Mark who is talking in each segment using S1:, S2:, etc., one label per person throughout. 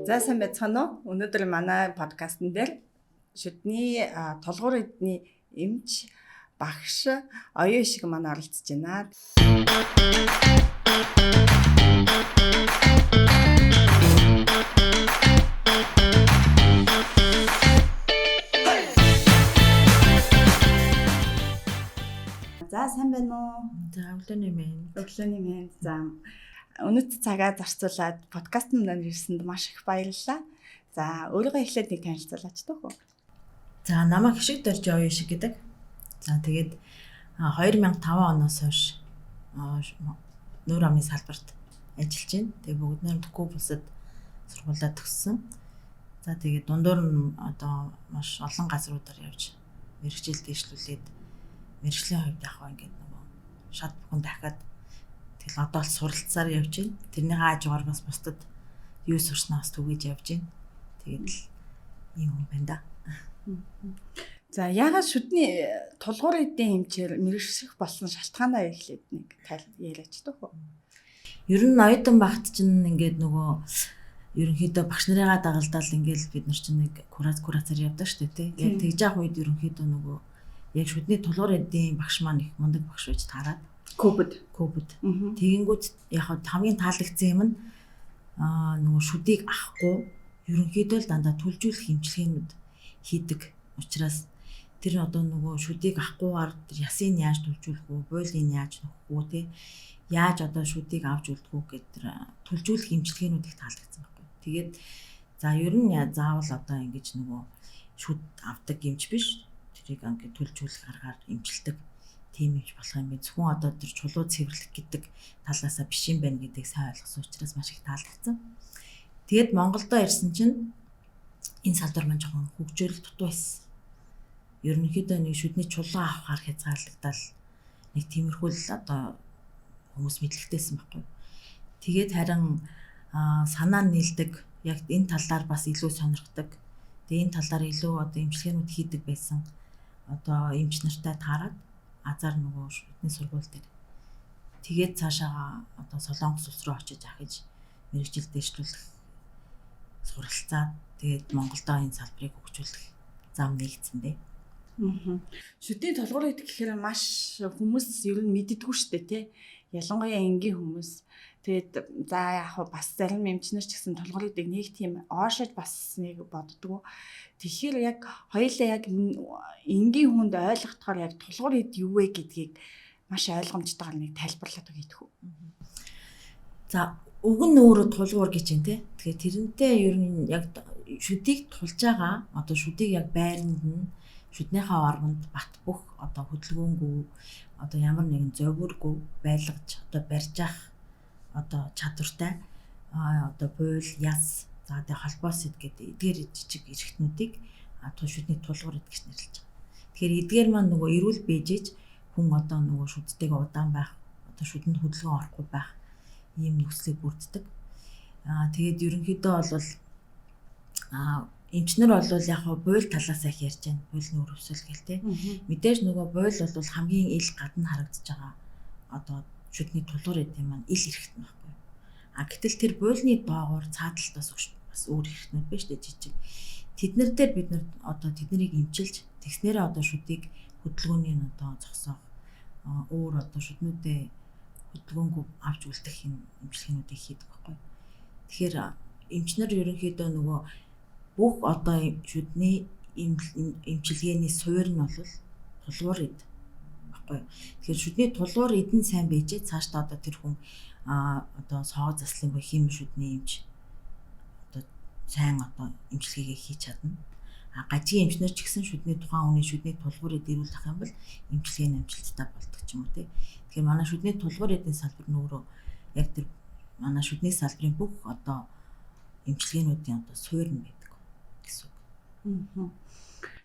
S1: За сайн байцгаана уу? Өнөөдөр манай подкастн дээр шүдний толгуур эдний эмч багш оюун шиг манай оролцож байна. За сайн байна уу?
S2: За өглөөний минь.
S1: Өглөөний минь. За өнөөдөр цагаа зарцуулаад подкастн дээр ирсэнд маш их баярлалаа. За өөрийгөө эхлээд нэг танилцуулаач тохоо.
S2: За намайг Хишиг Дорж оюун шиг гэдэг. За тэгээд 2005 оноос хойш нүүр амны салбарт ажиллаж байна. Тэгээд бүгд нэрдэхгүй булсад сургуулаа төгссөн. За тэгээд дундуур нь одоо маш олон газруудаар явж мэргэжил дэвшлүүлээд мэргэжлийн хувьд яг ингээд нөгөө шат бүхэн дахиад тэгэл одоо л суралцсаар явж байна. Тэрний хаажгаар бас бусдад юу сурснаас түгэж явж байна. Тэгээд ийм юм байна да.
S1: За яагаад шүдний тулгуур эдийн эмчээр мэргэжих болсон шалтгаанаа эхлээд нэг яриач тохоо.
S2: Ер нь оюутан багт чинь ингээд нөгөө ерөнхийдөө багш нарыгаа дагалдаал ингээд бид нар чинь нэг курацаар явдаг шүү дээ тий. Яг тэгж явах үед ерөнхийдөө нөгөө яг шүдний тулгуур эдийн багш маань их мундаг багш байж таарад. Кобд. Тэгэнгүүт яг хамгийн таалагдсан юм нь нөгөө шүдийг авахгүй ерөнхийдөө л дандаа түлжүүлэх хэмжлэгээнүүд хийдэг учраас тэр одоо нөгөө шүдийг авахгүйгээр ясыг яаж түлжүүлэх вэ, бойлыг яаж нөхөх вэ тий. Яаж одоо шүдийг авч үлдэх үү гэдэг түлжүүлэх хэмжлэгээнүүд их таалагдсан байхгүй. Тэгээд за ер нь заавал одоо ингэж нөгөө шүд авдаг юмч биш. Тэрийг ингээд түлжүүлэх аргаар эмчилдэг тийм юмч болох юм бэ. Зөвхөн одоо тэр чулуу цэвэрлэх гэдэг талаасаа биш юм байна гэдгийг сайн ойлгосон учраас маш их таалагдсан. Тэгээд Монголдо ирсэн чинь энэ салбар маань жоохон хөгжөөрөл дутуу байсан. Ерөнхийдөө нэг шүдний чулуу авахар хязгаарлагдал нэг тиймэрхүү л одоо хүмүүс мэдлэгтэйсэн байхгүй. Тэгээд харин санаа нийлдэг яг энэ талаар бас илүү сонирхдаг. Тэгээд энэ талаар илүү одоо эмчилгээнүүд хийдэг байсан. Одоо эмч нартай таарад азар нөгөө шүдний сургууль дээр. Тэгээд цаашаа одоо Солонгос улс руу очиж ахиж мэргэжил дэвшлүүлэх суралцаад тэгээд Монголдо энэ салбарыг хөгжүүлэх зам нэгдсэн дээ.
S1: Шүдний толгуур эд гэхээр маш хүмүүс ер нь мэддэггүй шүү дээ тий. Ялангуяа энгийн хүмүүс. Тэгээд за яг бас зарим эмчнэр ч гэсэн толгуур эдийг нэг тийм оошиж бас нэг боддгоо. Тэгэхээр яг хоёулаа яг энгийн хүнд ойлгохоор яг толгуур эд юу вэ гэдгийг маш ойлгомжтойгоор нэг тайлбарлаад өгье тхүү.
S2: За уг нь өөрөө тулгуур гэж юм те. Тэгэхээр тэрнтэй ер нь яг шүдийг тулж байгаа одоо шүдийг яг байранд нь шүднийхээ оргонд бат бөх одоо хөдөлгөөнгүй одоо ямар нэгэн зовиргүй байлгаж одоо барьж ах одоо чадвартай одоо буйл яс за тэгээ холбоос эдгээд эдгээр жижиг эрхтнүүдийг шүдний тулгуур эд гэж нэрлэж байгаа. Тэгэхээр эдгээр маань нөгөө эрүүл бэжэж хүн одоо нөгөө шүдтэйгээ удаан байх одоо шүдэнд хөдөлгөөн орохгүй байх ийм нөхцөлийг бүрддэг. Тэгээд ерөнхийдөө бол эмчнэр бол яг буйл талаас их ярьж байна. Буйлны үр өсөл гэл те. Мэдээж нөгөө буйл бол хамгийн ил гадна харагдаж байгаа одоо шүдний тулгуур эдийн маань ил эрхтэн байхгүй. Гэтэл тэр буйлны доогуур цаадалт бас өөр эрхтнүүд байна шүү дээ жижиг. Тэднэр дээр бид нар одоо тэднийг эмчилж тэгснээрээ одоо шүдийг хөдөлгөөний одоо зогсоох өөр одоо шүднүүдээ хөдөлгөөнгөө авч үлдэх юм эмчилгээнүүдийг хийдэг байхгүй. Тэгэхээр эмчнэр ерөнхийдөө нөгөө бүх одоо шүдний эмчилгээний суурь нь бол тулгуур эд баггүй. Тэгэхээр шүдний тулгуур эдэн сайн байжээ цаашдаа одоо тэр хүн одоо соо заслын буй хим шүдний эмч одоо сайн одоо эмчилгээгээ хийж чадна. Гажийн эмчнэр ч гэсэн шүдний тухайн хүний шүдний тулгуур эд ирүүлэх юм бол эмчилгээ амжилттай болдог ч юм уу тий. Тэгэхээр манай шүдний тулгуур эдийн салбар нь өөрөө яг тэр манай шүдний салбарын бүх одоо эмчилгээнүүдийн одоо суурь нь байдаг гэсэн үг.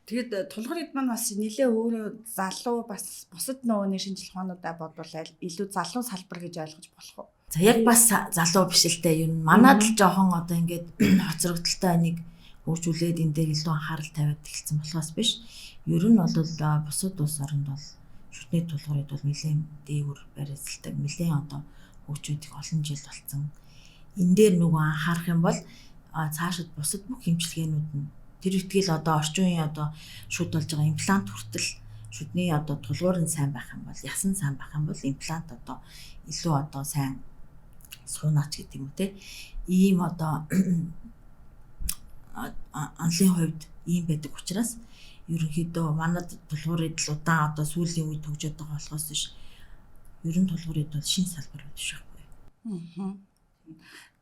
S1: Тэгэд тулгуур эд маань бас нэлээ өөрөө залуу бас бусад нөгөөний шинжлэх ухаануудаа бодвол илүү залуу салбар гэж ойлгож болох уу?
S2: За яг бас залуу биш л дээ. Ер нь манад л жоохон одоо ингээд хоцрогдолтой нэг хөгжүүлээд энэ дээр илүү анхаарал тавиад эхэлсэн болохоос биш. Ер нь бол бусад улс оронд бол шүдний тулгуур эд бол нэлээд дээгүүр барьцалдаг. Нэлээд одоо хөгжүүд их олон жил болсон. Энэ дээр нөгөө анхаарах юм бол цаашид бусад бүх эмчилгээнүүд нь тэр ихтгэл одоо орчин үеийн одоо шүд болж байгаа имплант хүртэл шүдний одоо тулгуур нь сайн байх юм бол ясан сайн байх юм бол имплант одоо илүү одоо сайн суунаач гэдэг юм уу те ийм одоо онлын хувьд ийм байдаг учраас ерөнхийдөө манад тулгуурыг л удаан одоо сүүлийн үед төгжөөд байгаа болохоос биш ерөн тулгуурыг бол шинэ салбар биш байхгүй.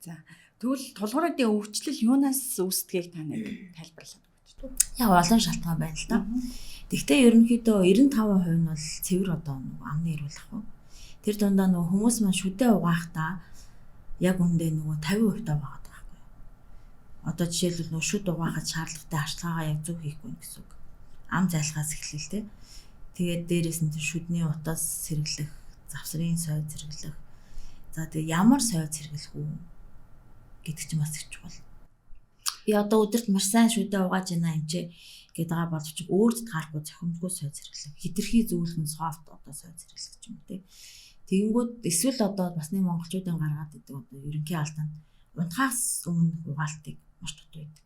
S1: За тэгвэл тулгуурын өвчлөл юунаас үүсдгийг та нэг тайлбарлаад өгч тоо.
S2: Яг олон шалтгаан байна л да. Гэхдээ ерөнхийдөө 95% нь бол цэвэр одоо амны эрүүл ах. Тэр дундаа нөгөө хүмүүс маань шүдээ угаахдаа яг үндэ нөгөө 50% таа байгаа байхгүй. Одоо жишээлбэл нөгөө шүд угаахад шаардлагатай арчилгаагаа яг зөв хийхгүй гэсэн үг. Ам зайлхаас эхлэв те. Тэгээд дээрээс нь шүдний утас сэргэлэх, завсрын сойд сэргэлэх. За тэгээд ямар сойд сэргэлэх үү гэдэг чинь бас их чухал. Би одоо өдөрт маш сайн шүдээ угааж байна эмчээ гэдэг байгаа боловч өөрт таарахгүй зохимжгүй сойд сэргэлэх. Хитрхи зөвлөн софт одоо сойд сэргэлэх юм те. Тэгэнгүүт эсвэл одоо басны монголчуудын гаргаад идэг одоо ерөнхий алдаанд унтахаас өмнө угаалтыг маш дутуу байдаг.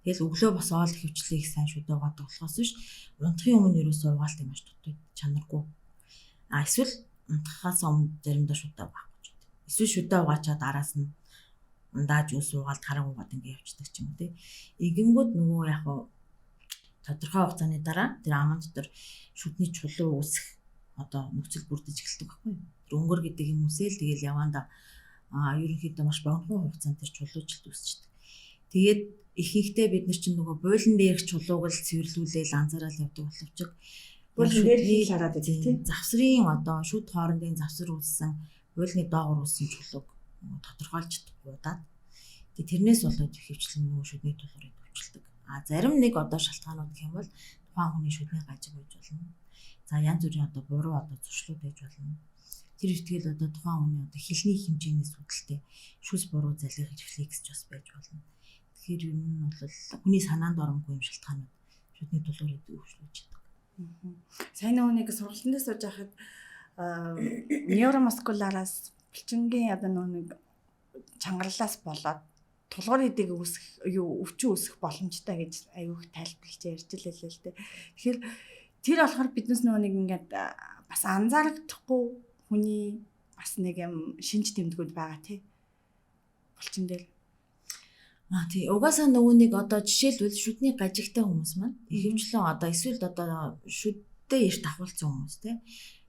S2: Тэгэл өглөө бас оол хөвчлээ их сайн шүдээ угаадаг болохоос биш унтахын өмнө ерөөсөө угаалтыг маш дутуу чанаргүй. Эсвэл унтахаас өмнө заримдаа шүдээ угаахгүй ч гэдэг. Эсвэл шүдээ угаачаад араас нь ундааж ус уугаалт хараг уугаад ингэ явчихдаг ч юм уу тий. Ингэнгүүт нөгөө яг тодорхой хугацааны дараа тэр аман дотор шүдний чулуу үүсэх одоо нөхцөл бүрдэж эхэлдэг байхгүй юу. Тэр өнгөр гэдэг юм үсэл тэгэл яванда ерөнхийдөө маш богино хугацаанд тэр чулуужилт үүсчихдэг. Тэгээд ихэнхдээ бид нар чинь нөгөө буулан дээрх чулууг л цэвэрлүүлээл анзаараад явдаг боловч
S1: буулан дээр хийл хараад байдаг тийм.
S2: Завсрын одоо шүд хоорондын завсар үүссэн буулны доогор үүссэн чулууг тодорхойлж удаад тэгээд тэрнээс болоод хөвчлэн нөгөө шүдний тулгуурыг төвчлөдөг. Зарим нэг одоо шалтгаанууд гэх юм бол тухайн хүний шүдний гажиг байж болно. За янз бүрийн одоо буруу одоо зуршлууд байж болно. Тэр ихтгэл одоо тухайн хүний одоо хилний хэмжээний сүдэлтэй шүс буруу залгих рефлекс ч бас байж болно. Тэгэхээр ер нь бол хүний санаанд оромгүй юм шалтгаанууд шүдний тулгуурыг өвчлөж чаддаг.
S1: Сайн нэг сургалтанд сууж байхад нейромаскулараас булчингийн одоо нэг чангарлалаас болоод тулгуур эдэг үүсэх өвчин үүсэх боломжтой гэж аюух тайлбарлаж ярьж илээ л дээ. Тэгэхээр тэр болохоор биднес нэг ингээд бас анзаарахгүй хүний бас нэг юм шинж тэмдгүүд байгаа тий. Булчин дээр.
S2: Тий угаасаа нөгөө нэг одоо жишээлбэл шүдний гажигтай хүмүүс маань ихэвчлэн одоо эсвэл одоо шүдтэй эрт ахуулсан хүмүүс тий.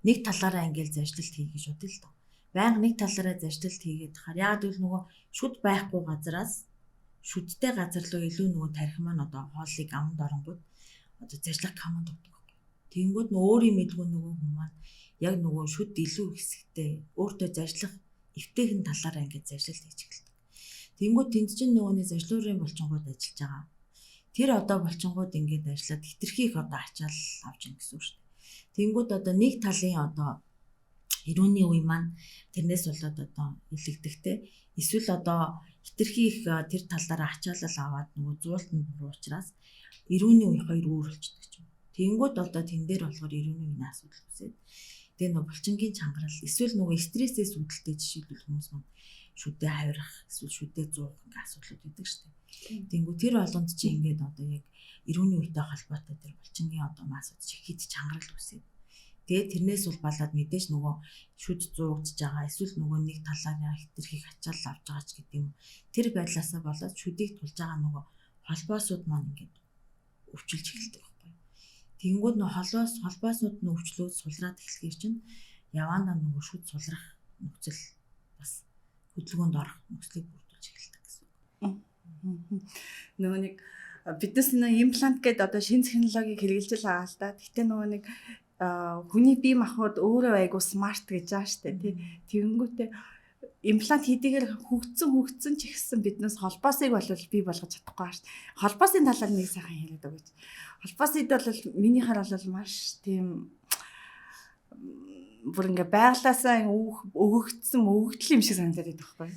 S2: Нэг талаараа ингээл зажлалт хий гэж бодъё л доо. Байнга нэг талаараа зажлалт хийгээд хахаар яг л нөгөө шүд байхгүй газараас шүдтэй газар руу илүү нөгөө тарих маань одоо хоолыг амд оронгууд одоо зажлах команд өгдөг. Тэнгүүд нь өөрийн мэдгүй нөгөө хүмүүс маань яг нөгөө шүд илүү хэсэгтэй өөртөө зажлах эвтэйхэн талаараа ингээд зажлалт хийж эхэлдэг. Тэнгүүд тэнд чинь нөгөөний зажлуурын булчингууд ажиллаж байгаа. Тэр одоо булчингууд ингээд ажиллаад хитрхийх одоо ачаал авч ийн гэсэн үг шүү дээ. Тэнгүүд одоо нэг талын одоо эрүүний үе маань тэрнээс болоод одоо илэгдэхтэй эсвэл одоо хитрхийх тэр талаараа ачаалал аваад нөгөө зуулт нь буруу учраас эрүүний үе хоёр өөр болчихдог ч юм. Тэнгүүд одоо тэн дээр болохоор эрүүний үеийн асуудал үүсээд тэгээ нөгөө булчингийн чангарал эсвэл нөгөө стрессээс үүдэлтэй жишээлбэл хүмүүс маань шүдээ хавирах эсвэл шүдээ зуух ингээ асуудлууд үүдэг шүү дээ. Тэнгүүд тэр болгонд чи ингээд одоо яг эрүүний үетэй холбоотой тэр булчингийн одоо масууд чи хэд чангарал үүсээд тэгээд тэрнээс бол балаад мэдээж нөгөө шүд зуугдж байгаа эсвэл нөгөө нэг талаараа хитрхийг ачаал авч байгаа ч гэдэг юм. Тэр байдлаасаа болоод шүдийг тулж байгаа нөгөө холбоосууд маань ингээд өвчлж эхэлдэг байхгүй. Тэнгүүд нөгөө холбоосууд нь өвчлөөд сулраад эхлэхэр чинь явандаа нөгөө шүд сулрах нөхцөл бас хөдөлгөөнд орох нөхцөлийг бүрдүүлж эхэлдэг гэсэн үг.
S1: Нөгөө нэг биднес нэг имплант гэдэг одоо шинэ технологиг хэрэгжилж байгаа л да. Гэтэ нөгөө нэг хүний бие махбод өөрөө айгу смарт гэж байгаа штэ тий. Тэгэнгүүтээ имплант хийдгээр хөгцсөн ч ихсэн биднес холбоосыг бол бий болгож чадахгүй штэ. Холбоосын талаар нэг сайхан яриад өгөөч. Холбоосыг бол минийхаар бол маш тийм бүр ингээ байглаасаа өгөгдсөн өгөгдөл юм шиг санагдаад байдаг байхгүй.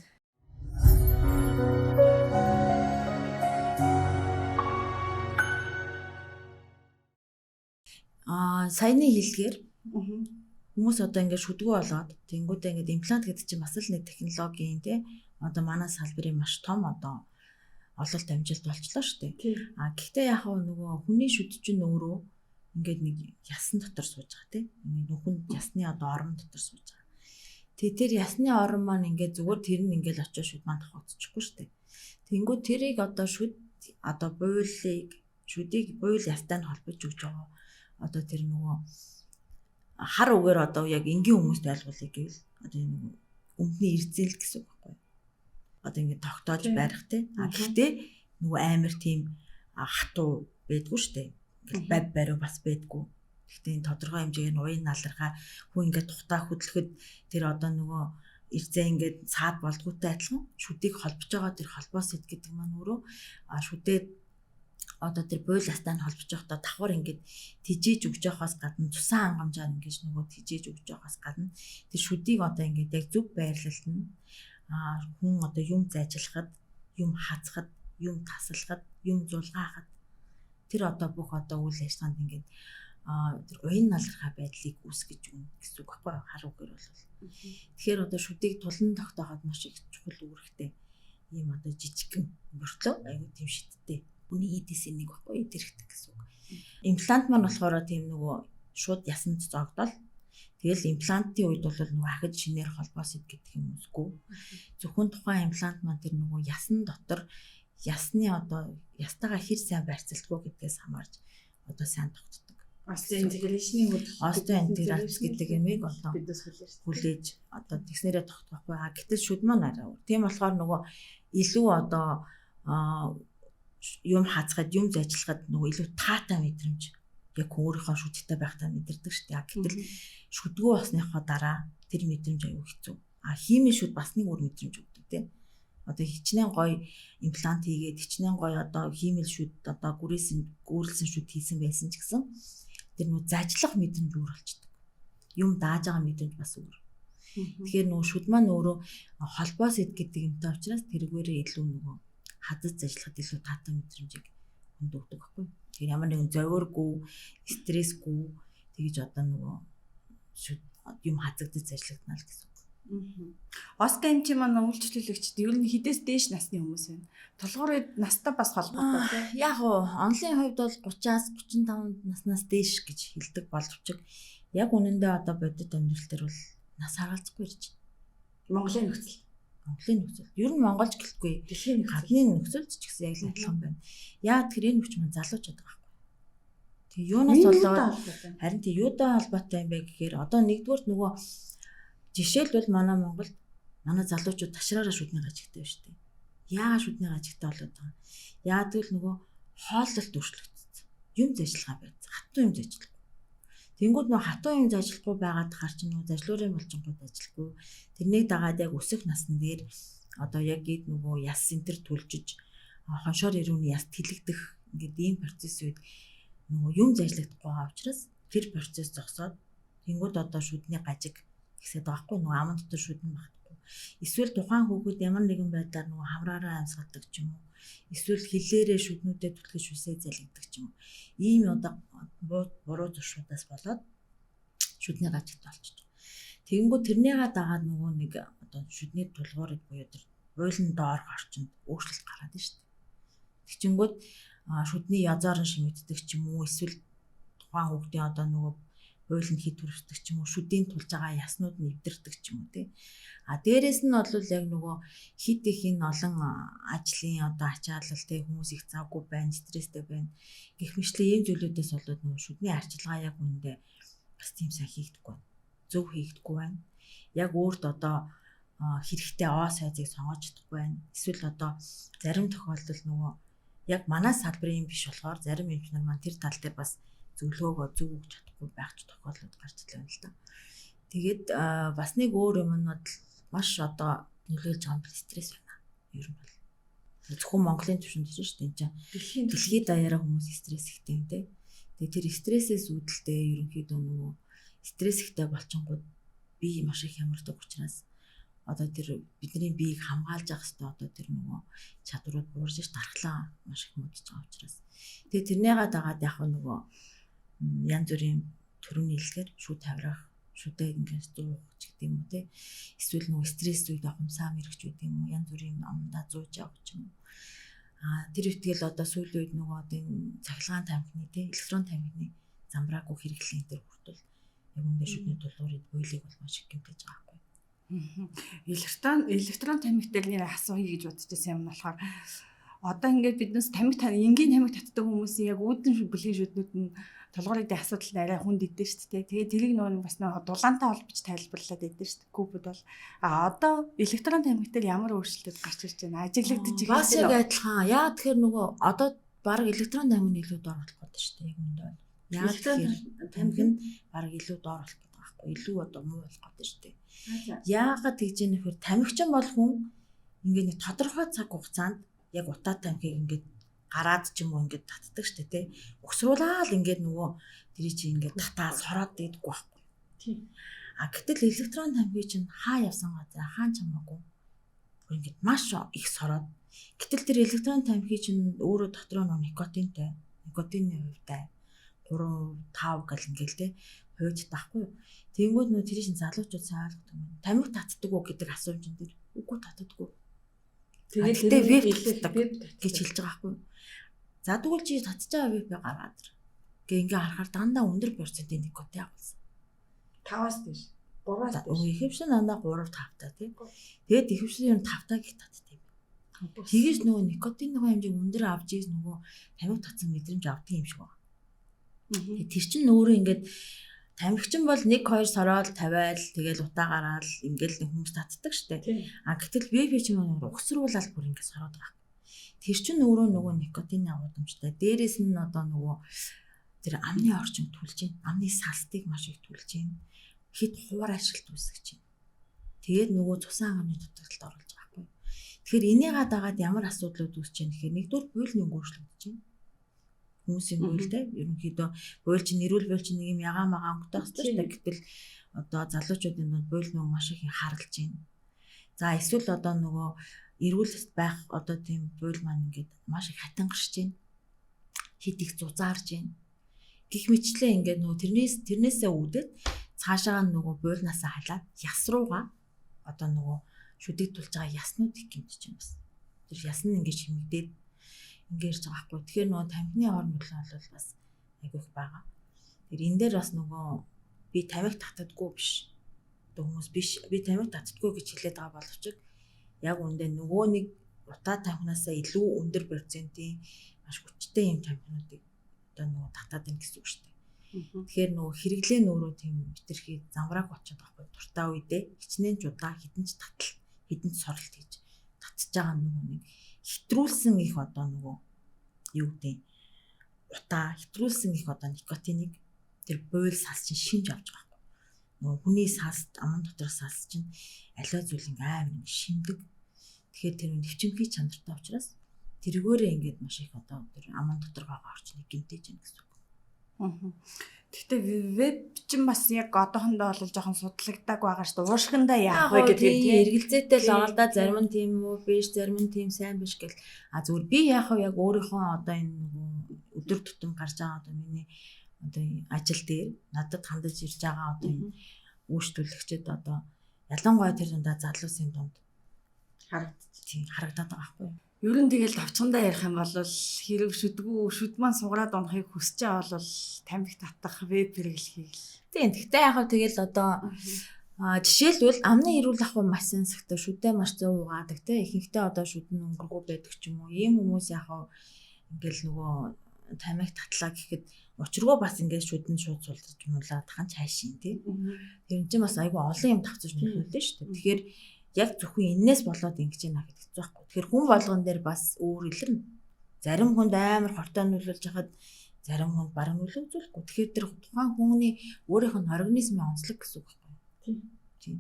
S2: Саяны хэлдгээр хүмүүс одоо ингээд шүдгүү болоод тэнгуүдээ ингээд имплант гэдэг чинь бас л нэг технологийн тий одоо манай салбарын маш том одоо ололт амжилт болчлоо шүү дээ.
S1: Тийм.
S2: Гэхдээ яг нөгөө хүний шүд чинь өөрөө ингээд нэг ясан дотор сууж байгаа тийм. Нүхэнд ясны одоо орон дотор сууж байгаа. Тэр ясны орон маань ингээд зүгээр тэр нь ингээд очиж шүд маань давхацчихгүй шүү дээ. Тэнгүү тэрийг одоо шүд одоо шүдийг буйл ястай нь холбож өгч байгаа. Одоо тэр нөгөө хар үгээр одоо яг энгийн хүмүүст ойлгуулъя гэвэл одоо энэ өмдний эрзэл гэсэн үг байхгүй. Одоо ингээд тогтоож барих тийм. Гэхдээ нөгөө амар тийм хатуу байдгүй шүү дээ. Ингээд бав бариу бас байдгүй. Гэхдээ энэ тодорхой хэмжээгээр нь уян налархаа хүн ингээд тухтаа хөдлөхөд тэр одоо нөгөө эрзээ ингээд цаад болдгоотой адилхан шүдийг холбож байгаа тэр холбоо сэт гэдэг маань өөрөө шүдээ одоо тэр буйл ястаа нь холбож байхдаа давхар ингээд тижээж өгж явахаас гадна цусан хангамжаар ингээд нөгөө тижээж өгж явахаас гадна тэр шүдийг одоо ингээд яг зөв байрлалд нь хүн одоо юм зайжлахад, юм хазахад, юм таслахад, юм зулгаахад тэр одоо бүх одоо үйл ажиллагаанд ингээд тэр уян налархаа байдлыг үүсгэж өгнө гэсэн үг байхгүй хар үгээр бол. Тэгэхээр одоо шүдийг тулан тогтооход маш их чухал үүрэгтэй ийм одоо жижигхэн мөртлөө аюу тийм шидтэй. Үний эдээс нэг байхгүй идэрхдэг гэсэн үг. Имплант маань болохоор тийм нөгөө шууд ясанд зогдол. Тэгэл имплантын үед бол нөгөө ахиж шинээр холбоос гэдэг юм усгүй. Зөвхөн тухайн имплант маань тэр нөгөө ясан дотор ясны одоо ястайгаа хэр сайн байрцалдгүй гэдгээс хамаарч одоо сайн тогтдог.
S1: Интеграшны
S2: интеграц гэдэг юмыг одоо хүлээж одоо тэгснээрээ тогтохгүй. Гэтэл шүд маань арай. Тийм болохоор нөгөө илүү одоо юм хазахад юм зажлахад нөгөө илүү таатай мэдрэмж яг өөрийнхөө шүдтэй байхдаа мэдэрдэг шүү дээ. Гэтэл шүдгүү басныхаа дараа тэр мэдрэмж аюу хэцүү. Химийн шүд бас нэг өөр мэдрэмж өгдөг тийм. Одоо хичнээн гоё имплант хийгээд хичнээн гоё одоо химийн шүд одоо гүрэлсэн шүд хийсэн байсан ч гэсэн тэр нөө зажлах мэдрэмж өөр болчдөг. Юм дааж байгаа мэдрэмж бас өөр. Тэгэхээр нөө шүд маань өөрөө холбоос эд гэдэг юмтай учраас тэргээрээ илүү нөгөө хадаж зажлахад илүү таатай мэдрэмжийг хүнд өгдөг байхгүй. Тэгэхээр ямар нэгэн зовиоргүй, стрессгүй тэгж одоо нөгөө шүд юм хазагдаж зажлагдана л гэсэн үг.
S1: Оскар эмчи маань үйлчлүүлэгчд ер нь хідээс дээш насны хүмүүс байна. Толгоор үед настай бас холбоотой тийм.
S2: Яг уу онлын хувьд бол 30-аас 35 наснаас дээш гэж хэлдэг боловч яг үнэндээ одоо бодит амьдрал дээр бол нас харгалзахгүй ирж байна.
S1: Монголын нөхцөл.
S2: Ер нь монголч гэлгүй.
S1: Дэлхийн
S2: гадны нөхцөлч ч гэсэн яг л адилхан байна. Яа тэр энэ хүч маань залуучууд байгаа байхгүй. Тэг юунаас болоод харин тэг юутай холбоотой юм бэ гэхээр одоо нэгдүгürt нөгөө жишээлбэл манай Монголд манай залуучууд ташраараа шүдний гажигтай байна шүү дээ. Яагаад шүдний гажигтай болоод байгаа? Яагаад гэвэл нөгөө хооллолт өөрчлөгдсөн. Юм зажлахаа байц. Хатуу юм зажлахгүй. Тэнгүүд нөгөө хатуу юм зажлахгүй байгаад хар чинь нөгөө зажлуурын болжингууд ажиллахгүй. Тэрнийг дагаад яг өсөх насн дээр одоо яг гээд нөгөө яс центр түлжиж хоншоор ирүүний яс тэлэгдэх ингээд ийм процесс үед нөгөө юм зажлагдахгүй байгаа учраас тэр процесс зогсоод тэнгүүд одоо шүдний гажиг гэсээд байгаа хгүй нөгөө аман дотор шүдэн багтахгүй. Эсвэл тухайн хүүхэд ямар нэгэн байдлаар нөгөө хамраараа амьсгалдаг ч юм уу. Эсвэл хилээрээ шүднүүдэд түлхэж үсээ залгидаг ч юм уу. Ийм одоо буруу зуршуудаас болоод шүдний гажигт болчих. Тэгэнгүүт тэрнийгээ дагаад нөгөө нэг одоо шүдний тулгуурыг буюу тэр буйлын доорх орчинд өөрчлөлт гараад байна шүү дээ. Тэгчингүүд шүдний язаарн шимэгддэг ч юм уу. Эсвэл тухайн хүүхдийн одоо нөгөө буйланд хит хүрдэг ч юм уу, шүдийн тулж байгаа яснууд нь эвдэрдэг ч юм уу тий. Дээрээс нь бол яг нөгөө хит их энэ олон ажлын одоо ачаалал тий хүмүүс их завгүй байна, стресстэй байна. Гэх мэтлээ ийм зүйлүүдээс болоод нөгөө шүдний арчилгаа яг үүндээ бас тийм сайн хийгдэхгүй байна. Зөв хийгдэхгүй байна. Яг өөрт одоо хэрэгтэй оо сайзыг сонгож чадахгүй байна. Эсвэл одоо зарим тохиолдолд нөгөө яг манай салбарын биш болохоор зарим эмчнэр маань тэр тал дээр бас зөвлөгөөгөө зөв өгч чадахгүй байх ч тохиолдлууд гарч ирсэн л да. Тэгээд бас нэг өөр юм нь маш одоо нөлөөлж байгаа юм стресс байна. Ер нь бол зөвхөн Монголын төвшөнд биш шүү дээ. Дэлхийд даяараа хүмүүс стресс ихтэй юм те. Тэгээд тэр стрессээс үүдэлтэй ерөнхийдөө нөгөө стресс ихтэй болчингууд бие маш их ямардаг учраас одоо тэр бидний биеийг хамгаалж явах хэрэгтэй одоо тэр нөгөө чадварууд буурж ш дархлаа маш их модж байгаа учраас тэгээд тэрнийгээ дагаад яг нөгөө янз бүрийн төрөний илгээр шүд тавирах шүдээ ингээд зуух ч гэдэг юм уу те эсвэл нөгөө стресс үед ухамсаа мэрэгч үү гэдэг юм уу янз бүрийн амдаа зууж явах ч юм уу Тэр үтгэл одоо сүүлийн үед нөгөө одоо энэ цахилгаан тамхины тий электрон тамхины замбраагүй хэрэглэн дээр хүртэл яг үндэ шүдний тулгуурыг буйлыг бол маш их гэмтэж байгаа байхгүй.
S1: Электрон тамхи дээр нэр асууя гэж бодож байсан юм болохоор одоо ингээд биднес энгийн тамхи татдаг хүмүүс яг үүдэн бүлгийн шүднүүд нь толгойн дээр асуудал арай хүнд идэв шүү дээ. Тэгээ тэрийг нөгөө бас нэг дулаантай холбож тайлбарлаад идэв шүү дээ. Кубуд бол одоо электрон тамхи дээр ямар өөрчлөлт гарч ирж байна? Ажиглагдчих юм.
S2: Бас яг адилхан. Яа тэгэхээр нөгөө одоо баг электрон тамхины илүү доор болох гэдэг шүү дээ. Яг үндэ. Яа тэгэхээр тамхи нь баг илүү доор болох гэдэг байхгүй. Илүү одоо муу болох гэдэг шүү дээ. Яагаад тэгж ийм нөхөр тамхичин бол хүн ингээд нэг тодорхой цаг хугацаанд яг утаа тамхиг ингээд гараад ч юм уу ингээд татдаг штэ тий. Өгсруулаад ингээд нөгөө тэрий чи ингээд татаа сороод дийдэггүй байхгүй.
S1: Тийм.
S2: Гэтэл электрон тамхи чинь хаа явсан газар хаан чамаагүй. Бүр ингээд маш их сороод. Гэтэл тэр электрон тамхи чинь өөрөө дотроо нөгөө никотинтай, никотины хувьтай 3, 5 гал ингээл тий. Хойж таахгүй. Тэнгүүд нөгөө тэрий чинь залуучууд сайн ойлгодог юм. Тамхи татдаг уу гэдэг асууж ин дээр үгүй татдаггүй. Тэгээд веб татдаг гэж хэлж байгаа байхгүй. За тэгвэл чи татж байгаа веб гаргаад ир. Гэ ингээ харахаар дандаа өндөр процентын никотин авсан.
S1: 5-аас дээш. 3-аас дээш.
S2: Ихэвчлэн дандаа 3-5 таа тий. Тэгээд ихэвчлэн ер нь 5 таа гих татдаг юм. Тэгээс нөгөө никотины хэмжээг өндөр авч ийс нөгөө тамхи татсан мэдрэмж авдаг юм шиг байна. Тэр чинь өөрөө ингээд тамхичин бол 1-2 сороод тавиал тэгэл утаа гараал ингээл хүмүүс татдаг штэ. Гэтэл веб чинь нөгөө угсруулаад бүр ингээд сороод байгаа. Тэр чинь өөрөө нөгөө никотины агуулмжтай. Дээрээс нь одоо нөгөө тэр амны орчим түлж байна. Амны салтыг маш их түлж байна. Хэд хуваар ашиглалт үүсгэж байна. Тэгээд нөгөө цусан агны дутагдлалд оруулж байгаа байхгүй. Тэгэхээр энийгээ дагаад ямар асуудлууд үүсэж байна гэхээр нэгдүгээр буйлны өнгөрчлөгдөж байна. Хүмүүсийн буйлтай ерөнхийдөө буйл чинь нэрүүл буйл чинь нэг юм ягаан магаан өнгөтэй хэвчээ шүү дээ. Гэтэл одоо залуучуудын дунд буйл нь маш их харгалж байна. За эсвэл одоо нөгөө эрүүл байх одоо тийм буйл маань ингээд маш их хатан гарч байна. Хит их зузаарж байна. Гэх мэтлээ ингээд нөгөө тэрнээсээ үүдээд цаашаа нөгөө буйлнаасаа халаад яс руугаа одоо нөгөө шүдэг тулж байгаа яснууд их гэмтэж байна бас. Тэр яс нь ингээд шимэгдээд ingэрж байгаа хгүй. Тэгэхээр нөгөө тамхины ор нөлөө бол бас айгүйх байгаа. Тэр энэ дээр бас нөгөө би тамхи татдаггүй биш. Одоо хүмүүс биш би тамхи татдаггүй гэж хэлээд байгаа боловч яг үндэ нөгөө нэг утаа тамхинасаа илүү өндөр процентын маш хүчтэй юм тамхинуудыг одоо нөгөө татаад байна гэсэн үг шүү дээ. Тэгэхээр нөгөө хэрэглээ нөөрөө тийм хитрхи замбрааг очоод байхгүй дуртай үедээ хичнээн ч удаа хідэнч татал хідэнч соролт хийж татж байгаа нөгөө нэг хитрүүлсэн их одоо нөгөө юу гэдэг утаа хитрүүлсэн их одоо никотиныг тэр буйл сас чинь шинж авч байгаа байхгүй. Нөгөө хүний сас аман дотор сас чинь аливаа зүйл амар юм шиндэг. Тэгэхээр тэр нэвчимхий чанартай учраас тэргөөрээ ингээд маш их одоо тэр аман дотор байгаа орчныг гэмтэж байна гэсэн үг.
S1: Гэхдээ веб чинь бас яг одоохондоо бол жоохон судлагддаг байгаа шүү дээ. Уушгиндаа яах вэ гэдэг
S2: тийм эргэлзээтэй л байгаа л да. Зарим нь тийм үү биш, зарим нь тийм сайн биш гэл. Зүгээр би яах вэ яг өөрийнхөө одоо энэ өдөр тутам гарч байгаа одоо миний одоо ажил дээр надад хандаж ирж байгаа одоо энэ үйлчлүүлэгчид одоо ялангуяа тэр дундаа залуусын дунд харагдаад байгаа байхгүй юу?
S1: Ер нь тэгэл давчгандаа ярих юм бол хэрэг шүд маань сугараад унахыг хүсэж байгаа бол тамхи татах веб хэрэглэхийг л.
S2: Тийм. Гэхдээ яг тэгэл одоо жишээлбэл амны эрүүл ахуй маш сэнсэгтэй шүдээ маш зөв угаадаг те ихэнхдээ одоо шүдэн өнгөргөө байдаг ч юм уу. Ийм хүмүүс яг ингээл нөгөө тамхи татлаа гэхэд учиргоо бас ингээд шүдэн шууд сулдаж муулаад хаан цаашин тий. Тэр чинь бас айгүй олон юм тавцаж нөлөөлнө шүү дээ. Тэгэхээр яг зөвхөн энээс болоод ингэж яана гэдэг хэцүү байхгүй. Тэгэхээр хүн болгон дээр бас өөр илэрнэ. Зарим хүнд амар хортой нөлөөлж хахад зарим хүнд бараг нөлөөлөхгүй. Тэгэхээр тэр тухайн хүний өөрийнх нь организмын онцлог гэсэн үг байхгүй. Тийм.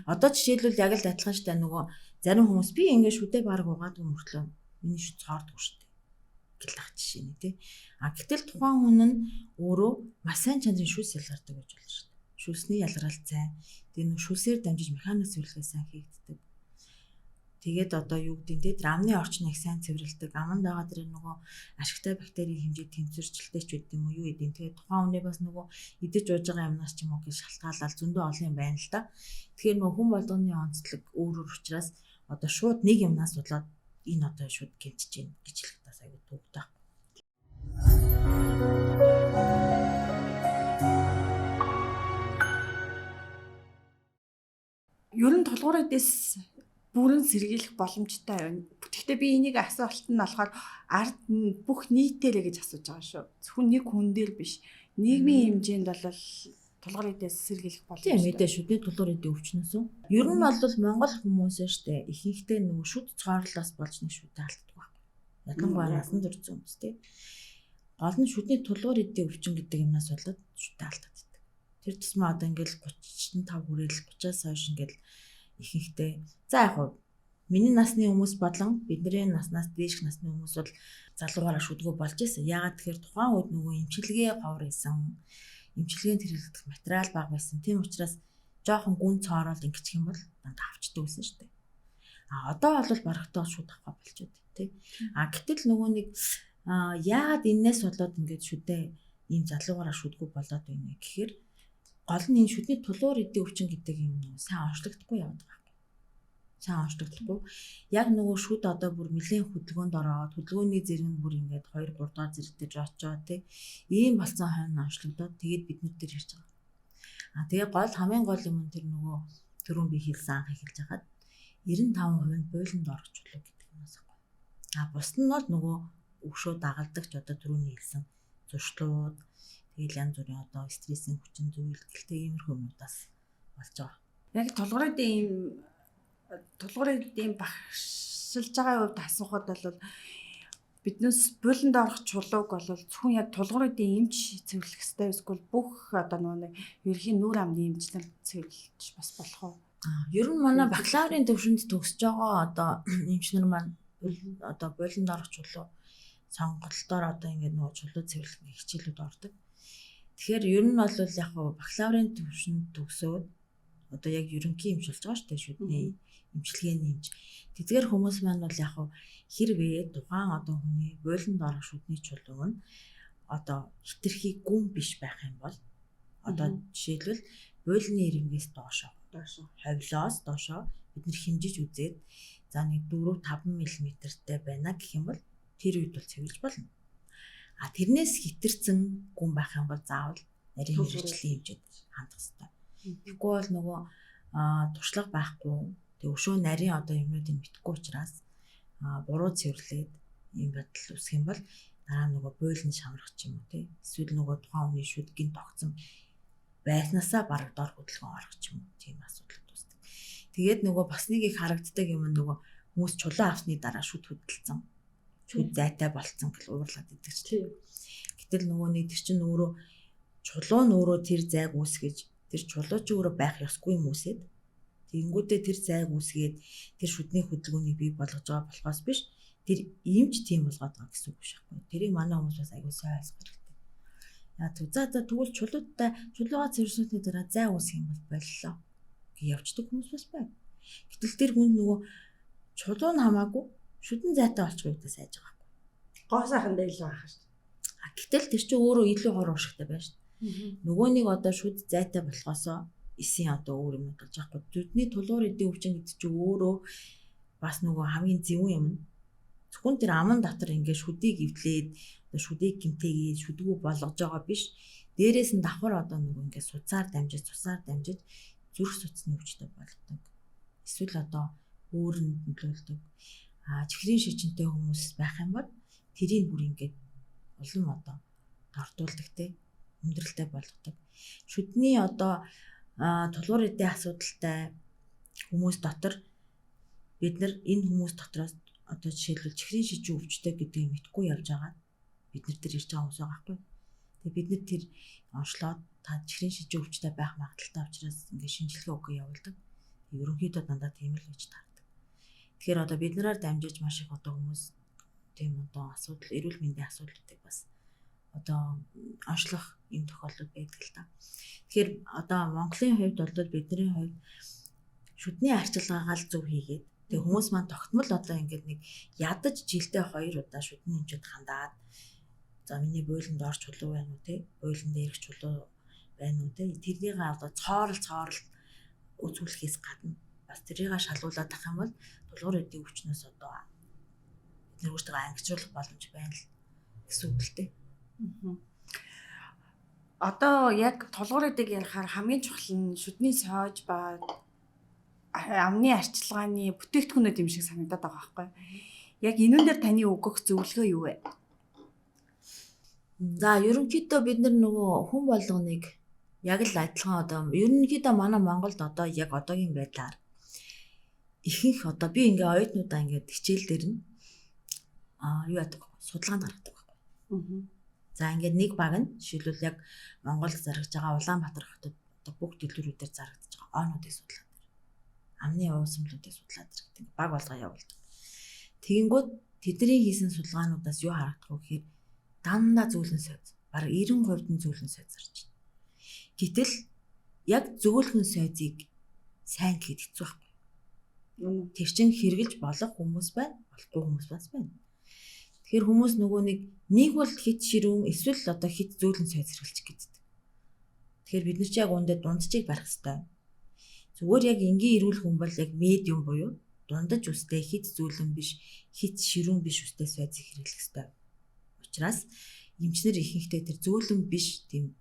S2: Одоо жишээлбэл яг л адилхан штэ нөгөө зарим хүмүүс би ингээд шүдээ бараг угаадаг мөртлөө миний шүд цоордгүй штэ. Гэл ах жишээ нэ тий. Гэтэл тухайн хүн нь өөрөө маш сайн чанарын шүс ялгардаг гэж болно штэ. Шүлсний ялгарал сайн. Тэгээ нэг шүлсээр дамжиж механик цэвэрлэгээ сайн хийгддэг. Тэгээд одоо юу гэдэг нь тэр амны орчныг сайн цэвэрлэдэг. Аманд байгаа тэр нөгөө ашигтай бактерийн хэмжээг тэнцвэрчлэлтэй ч байд юм уу юу гэдэг. Тэгээд тухайн хүний бас нөгөө идэж ууж байгаа юмнаас ч юм уу гэж шалтгаалал зөндөө олон юм байна л да. Тэгэхээр нөгөө хүн болгоны онцлог өөр өөр учраас одоо шууд нэг юмнаас болоод энэ одоо шууд гэмтэж гин гэж хэлэх тас аягүй төгтөө.
S1: Ер нь тулгуураас бүрэн сэргийлэх боломжтой байна. Гэхдээ би энийг асуулт нь болохоор ард бүх нийтээрээ гэж асууж байгаа шүү. Зөвхөн нэг хүн дээр биш. Нийгмийн хэмжээнд бол тулгуураас сэргийлэх боломжтой.
S2: Тийм мэдээ шүү. Бид тулгуур эдийн өвчнөөс. Ер нь бол Монгол хүмүүс штэ ихэнхдээ нөгөө шүд цаарлаас болж нэг шүдэ алддаг байхгүй. Ялангуяа насан турш хүмүүс тий. Гол нь шүдний тулгуур эдийн өвчин гэдэг юмнаас болоод шүдэ алддаг. Тэр тусмаа одоо ингээл 35 хүрээл 30-аас хойш ингээл ихэнхдээ за яг хуу миний насны хүмүүс болон бидний наснаас дээш насны хүмүүс бол залуугаараа шүдгүү болж исэн. Яагаад тэгэхээр тухайн үед нөгөө эмчилгээ ховор исэн. Эмчилгээнд хэрэглэдэг материал бага байсан. Тийм учраас жоохон гүн цоорол ингэчих юм бол дандаа авчдаг байсан шүү дээ. А одоо бол барагтаа шүд авах болчиход тий. А гэтэл нөгөө нэг яагаад энэс болоод ингээд шүдээ ийм залуугаараа шүдгүү болоод байна гэхээр гол нь энэ шүдний тулуур эдийн өвчин гэдэг юм уу сайн онцлогдохгүй яваад байгаа. Сайн онцлогдохгүй. Яг нөгөө шүд одоо бүр нэлээд хөдөлгөөнд ороод хөдөлгөөний зэрэг нь бүр ингээд 2 3 дахь зэрэг дээр очоо тий. Ийм болсон хойно онцлогдоод тэгээд бид нар дээр ирж байгаа. А тэгээ хамгийн гол юм нь тэр нөгөө түрүүн би хэлсэн анх эхэлж хагаад 95% нь буйланд орох чулуу гэдэг юмнаас байна. А бус нь бол нөгөө өвшөө дагалдагч одоо түрүүний хэлсэн зуршлууд тэгэл янз бүрийн одоо стрессийн хүчин зүйл гэлтэй иймэрхүү юмудаас болж байгаа.
S1: Яг тулгуурлын багшилж байгаа хувьд асуухад бол биднээс буйланд орох чулууг бол зөвхөн яг тулгуурлын эмч цэвэрлэх хэрэгтэй эсвэл бүх одоо нэг ерхийн нүүр амны эмчнэр цэвэрлэж бас болох уу?
S2: Ер нь манай бакалаврын төвшөнд төгсөж байгаа одоо эмчнэр маань одоо буйланд орох чулуу сонголтоор одоо ингээд нөгөө чулуу цэвэрлэх хичээлүүд ордог. Тэгэхээр ер нь бол яг бакалаврын төвшөнд төгсөөд одоо яг ерөнхий эмч болж байгаа шүү дээ шүдний эмчилгээний эмч. Тэдгээр хүмүүс маань бол яг хэрвээ тухайн одоо хүний буйланд орох шүдний чулуу нь одоо хитрхи гүн биш байх юм бол одоо жишээлбэл буйлны иргэнгээс доошоо хавлоос доошоо бид нэр хэмжиж үзээд за нэг 4-5 мм-тэй байна гэх юм бол тэр үед бол цэвэрлж болно. А тэрнээс хитэрсэн гүн байх юм бол заавал нарийн хэрэгжлийн хэмжээд хандах хэрэгтэй. Тэгэхгүй бол нөгөө туршлага байхгүй тэг өшөө нарийн одоо юмнуудыг мэдхгүй учраас буруу цэвэрлээд юм бодол үүсэх юм бол дараа нөгөө буйлын шамрах ч юм уу тий. Эсвэл нөгөө тухайн хүний шүдгийн тогтсон байснаасаа бараг дор хөдөлгөөн орох ч юм уу тийм асуудал үүсдэг. Тэгээд нөгөө бас нэг их харагддаг юм нөгөө хүмүүс чулуу авсны дараа шүд хөдөлсөн. Шүд зайтай болцсон гэл уурлаад идэг чинь. Гэтэл нөгөө нэг тэр чинь өөрөө чулуу нь өөрөө тэр зайг үүсгэж тэр чулуу ч өөрөө байх ёсгүй юм үсээд тэгэнгүүтээ тэр зайг үүсгээд тэр шүдний хөдөлгөөнийг бий болгож байгаа болохоос биш тэр иймч тийм болгоод байгаа гэсэн үг шахахгүй. Тэрийг манай хүмүүс бас аягүй сайн ойлгох хэрэгтэй. Яа за тэгвэл чулуугаа цэвэрсэний дараа зай үүсгэх юм бол боллоо гэж явждаг хүмүүс бас байна. Гэтэл тэр хүн нөгөө чулуу нь хамаагүй шүдэн зайтай болчих үедээ сайж байгаа байхгүй.
S1: Гоо сайхан дээр л байгаа шүү.
S2: Гэтэл тэр чинь өөрөө илүү хор уушигтай байна шүү. Нөгөө нэг одоо шүд зайтай болохоосоо эсийн одоо өөр юм болж байгаа байхгүй. Зүдний тулуур эдийн өвчин гэдэг чинь өөрөө бас нөгөө хамгийн зөвүүн юм. Зөвхөн тэр аман дотор ингээд шүдийг эвлээд шүдийг гимтээгээд шүдгүү болгож байгаа биш. Дээрээс нь давхар одоо нөгөө ингээд цусаар дамжиж зүрх судасны өвчтөй болгодог. Эсвэл одоо өөрөнд нөлөөлдөг. Чихрийн шижинтэй хүмүүс байх юм бол тэрийг бүр ингээд улам одоо дортуулдаг те өндөрлөлтэй болгодог. Шүдний одоо тулгуур эдийн асуудалтай хүмүүс дотор бид нар энэ хүмүүс дотроос одоо жишээлбэл чихрийн шижин өвчтэй гэдгийг мэдгүй явж байгаа. Бид нар тэр ирж байгаа хүмүүс байгаа байхгүй. Тэгээ бид нар тэр онцлоод та чихрийн шижин өвчтэй байх магадaltaй учраас ингээд шинжилгээ өгөх явуулдаг. Ерөнхийдөө дандаа тийм л гэж таардаг. Тэгэхээр одоо бид нараар дамжиж маш их одоо хүмүүс тийм одоо асуудал эрүүл мэндийн асуудлуудыг бас одоо онцлох юм тохиолдол байдаг л та. Тэгэхээр одоо Монголын хувьд бол бидний хувьд шүдний арчилгаагаа л зөв хийгээд тэгээ хүмүүс маань тогтмол одоо ингээд нэг ядаж жилдээ 2 удаа шүдний хэмжээд хандаад за миний буйланд орч чулуу байна уу те буйлан дээрх чулуу байна уу те тэрнийг одоо цоорол үзүүлэхээс гадна бас тэрийг шалгуулад авах юм бол тулгуур эдийн өвчнөөс одоо бид нар өөртөө ангижруулах боломж байна л гэсэн үг л дээ.
S1: Одоо яг толгуур эдэг ярихаар хамгийн чухал нь шүдний соож ба амны арчилгааны бүтээгдэхүүнүүд юм шиг санагдаад байгаа байхгүй. Яг энүүн дээр таны өгөх зөвлөгөө юу вэ?
S2: За ерөнхийдөө бид нар нөгөө хүн болгоныг яг л адилхан одоо ерөнхийдөө манай Монголд одоо яг одоогийн байдлаар ихэнх одоо би ингээ оюутнуудаа ингээд хичээл дээр нь юу яадаг вэ? Судалгаанд гаргадаг байхгүй. За ингээд нэг баг нь жишээлбэл яг Монголд зарагдж байгаа Улаанбаатар хотод одоо бүх дэлгүүрүүдээр зарагдж байгаа оонуудыг судлаад байна. Амны уусамлуудыг судлаад гэдэг баг болгоо явуулдаг. Тэгэнгүүт тэдний хийсэн судалгаануудаас юу харагдах вэ гэхээр дандаа зөөлөн сойз. Бараг 90% нь зөөлөн сойз зарж байна. Гэтэл яг зөөлөн сойзыг сайн гэхэд хэцүү байхгүй. Тэр чинь хэрглэж болох хүмүүс байна, болохгүй хүмүүс бас байна. Тэгэхээр хүмүүс нөгөө нэг бол хит ширүүн эсвэл одоо хит зөөлөн сойз хэрглэж гэдэг. Тэгэхээр бид нар ч яг үүндээ дунджийг барих хэрэгтэй. Зүгээр яг энгийн эрүүл хүн бол яг медиум буюу дундаж үстэй хит зөөлөн биш, хит ширүүн биш үстэй сойзыг хэрэглэх хэрэгтэй. Учираас эмчнэр ихэнхдээ тэр зөөлөн биш тийм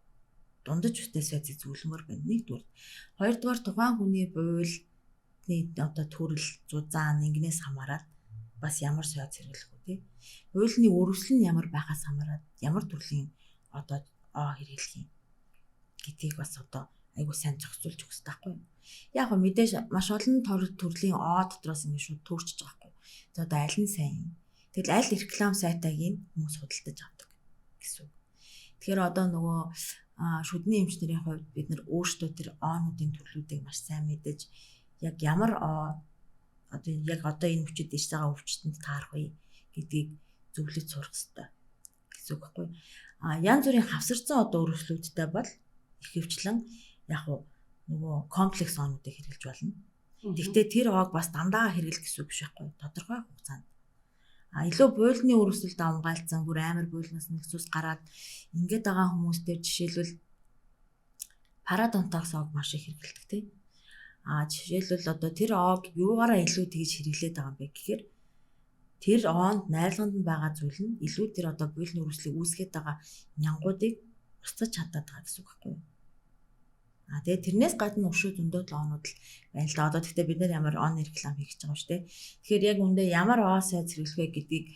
S2: дундаж үстэй сойзыг зөвлөмөр байна. Нэгдүгээр. Хоёрдугаар тухайн хүний буйлны одоо төрөл, зузаан, ингэнээс хамаарат бас ямар сойз хэрэглэх үү тий. Буйлны өрөвсөл нь ямар байхаас хамаарат ямар төрлийн одоо хэрэглэх юм гэдгийг бас одоо айгуу сайн зохицуулж өгөх хэрэгтэй байхгүй юу? Яг гоо мэдээж маш олон төрлийн дотроос ингэ шууд төөрчж байгаа байхгүй юу? За одоо аль нь сайн юм? Тэгэл аль реклам сайтыг хүмүүс худалдаж авдаг гэсэн үг. Тэгэхээр одоо нөгөө шүдний эмчнэрийн хувьд бид нар өөрсдөө тэр оонуудын төрлүүдийг маш сайн мэдэж яг ямар одоо энэ хүчит дэвш байгаа өвчтөнд таарах вэ гэдгийг зөвлөж сурах хэрэгтэй гэсэн үг байхгүй. Янз бүрийн хавсарсан одоо өрөвслүүдтэй бол ихэвчлэн яг нөгөө комплекс оонуудыг хэрэглэж болно. Гэхдээ тэр оог бас дандаа хэрэглэх гэсэн үг биш байхгүй. Тодорхой хугацаанд. Илүү буйлны өрөвсөл давмгаалцсан бүр амар буйлнаас нэгцүүс гараад ингээд байгаа хүмүүстээр жишээлбэл парадонтокс оог маш их хэрэглэдэг тийм. Жишээлбэл одоо тэр оог юугаараа илүү тэгж хэрэглээд байгаа юм бэ гэхээр тэроонд найрлаганд нь байгаа зүйл нь илүү тэр одоо буйлны өрөвслийг үүсгэж байгаа нянгуудыг устгаж чадаад байгаа гэсэн үг байхгүй юу? Тэгээ тэрнээс гадна өшөө зөндөө оонууд л байна л да. Одоо тэгтээ бид нар ямар оон реклам хийж байгаа шүү дээ. Тэгэхээр яг үндэ ямар оо сайз хэрэглэх вэ гэдгийг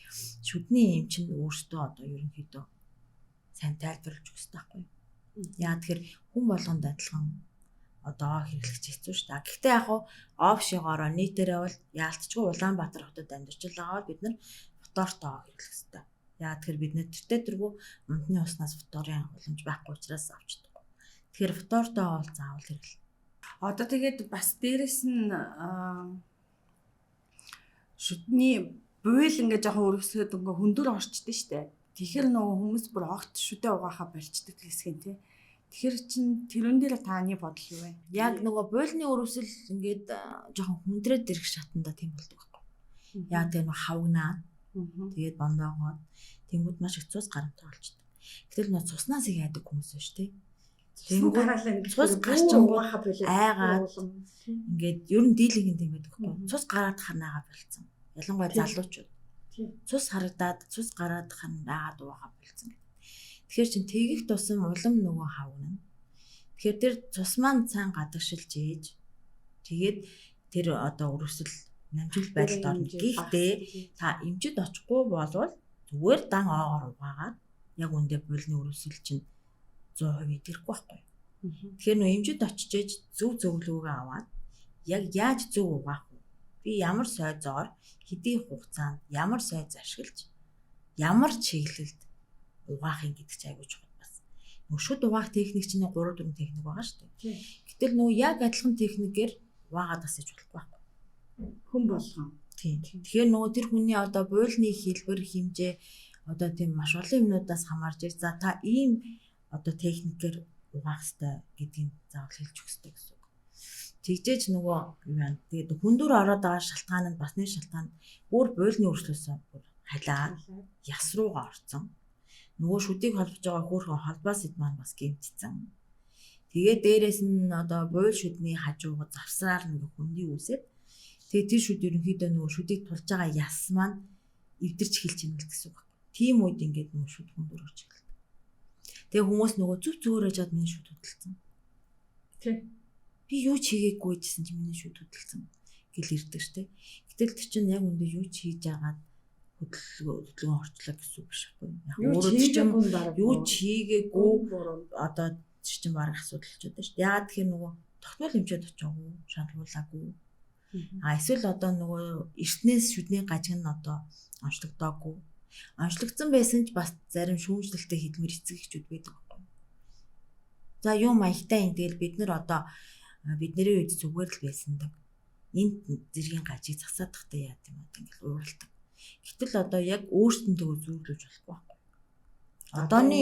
S2: шүдний эмч нь өөртөө одоо ерөнхийдөө сайн тайлбарлаж өгөх хэрэгтэй байхгүй юу? Яа тэгэхээр хүн болгонд адилхан одоо хэрэглэж хэцүү шүү дээ. Гэхдээ яг офшигоороо нийтээрээ бол яалтчгүй Улаанбаатар хотод амьдарч байгаа бид нар фтортой хэрэглэх хэрэгтэй. Яа тэгэхээр бид нэр тэргүй унтны уснаас фторын уламж байхгүй учраас авчдаг. Тэгэхээр фтортой бол заавал хэрэглэ.
S1: Одоо тэгээд бас дээрэс нь шүдний буйл ингээ жоохон өрөвсөд ингээ хөндөр орчдөг штэ. Тэгэхээр нөгөө хүмүүс бүр огт шүдэ угаахаа болчдөг хэсгэн тий. Тэгэхээр чин тэрэн дээр тааны бодол юу вэ?
S2: Яг нөгөө буйлны өрөвсөл ингээд жоохон хүндрээд ирэх шатанда тийм болдог байхгүй. Яг тэр нөгөө хавгнаа. Тэгээд бондоогоод тэнгууд маш их цус гарамтай болчдөг. Гэтэл нөгөө цуснаас их айдаг хүмүүс байна штэ.
S1: Тэнгууд
S2: цус гарчингуухаа болоод айгаад ингээд ер нь дийлэнх юм байдаг байхгүй. Цус гараад ханаагаа болцсон. Ялангуяа залуучууд. Цус харагдаад цус гараад ханаагаад уугаа болцсон гэдэг. Тэгэхээр чин тэгэх тусам улам нөгөө хавгна. Тэгэхээр тэр цус маань цаан гадагшилж ээж тэгээд тэр одоо өрөвсөл намжуул байдалд орно. Гэхдээ та эмчэд очихгүй болвол зүгээр дан оогоор угаагаад яг үндэ буйлны өрөвсөл чинь 100% идэрэхгүй байхгүй. Тэгэхээр нөө эмчэд очиж зөв зөвлөгөөгөө аваад яг яаж зөв угаах вэ? Би ямар сойзоор хэдийн хугацаанд ямар сойз ашиглаж ямар чиглэлд угаах юм гэдэг чинь айгүй чухал бас. Нөгөө шүд угаах техник чинь 3 4 техник байгаа шүү дээ. Гэтэл нөгөө яг адилхан техникээр угаагаад бас иж болохгүй байхгүй.
S1: Хүн болгон.
S2: Тийм. Тэгэхээр нөгөө тэр хүний одоо буйлны хэлбэр хэмжээ одоо тийм маш олон юмнуудаас хамаарж ирж за та ийм одоо техникээр угаах хэрэгтэй гэдгийг заавал хэлж өгөх хэрэгтэй гэсэн үг. Тэгжээж нөгөө юу яа. Тэгээд хүндүр ороод байгаа шалтгаан нь бас нэг шалтгаан бүр буйлны өршлөөсөө бүр халаад яс руугаа орцсон. Нөгөө шүдийг холбож байгаа хөөрхөн холбоос эд маань бас гэмтцэн. Тэгээд дээрэс нь одоо буйл шүдний хажууга завсраар нөгөө хүндий үсээд тэгээд тэр шүд ерөнхийдөө нөгөө шүдийг тулж байгаа яс маань эвдэрч хэлж юм л гэсэн үг. Тийм үед ингээд нөгөө шүд хүндүр орж эхэлдэг. Тэгээ хүмүүс нөгөө зүгээр яжгаад миний шүд хөдөлсөн.
S1: Тий.
S2: Би юу ч хийгээгүй гэсэн чинь миний шүд хөдөлсөн гэл ирдэг штэ. Гэтэл тэр чинь яг үндэ юу ч хийж агаад хөдөлгөөн орчлоо гэсэн үг биш байхгүй. Яг өөрөө чинь юу ч хийгээгүй одоо тэр чинь баг асуудал ч удаа штэ. Яагаад тэгэхээр нөгөө тогтмол хэмжээд очоогүй, шалгуулаагүй. Эсвэл одоо нөгөө эртнээс шүдний гажиг нь одоо онцлогдоогүй. Онцлогдсон байсан ч бас зарим шүүмжлэлтэй хэлмэр эцэг эхчүүд байдаг байхгүй. За юу маягтай юм тэгэл бид нар одоо бидний үед зүгээр л байсандаг. Энд зэргийн гажиг засаадахтай яа гэм одоо ингээл ууралдаг. Гэтэл одоо яг өөрсдөндөө зүүрлүүлж болохгүй байхгүй. Одооны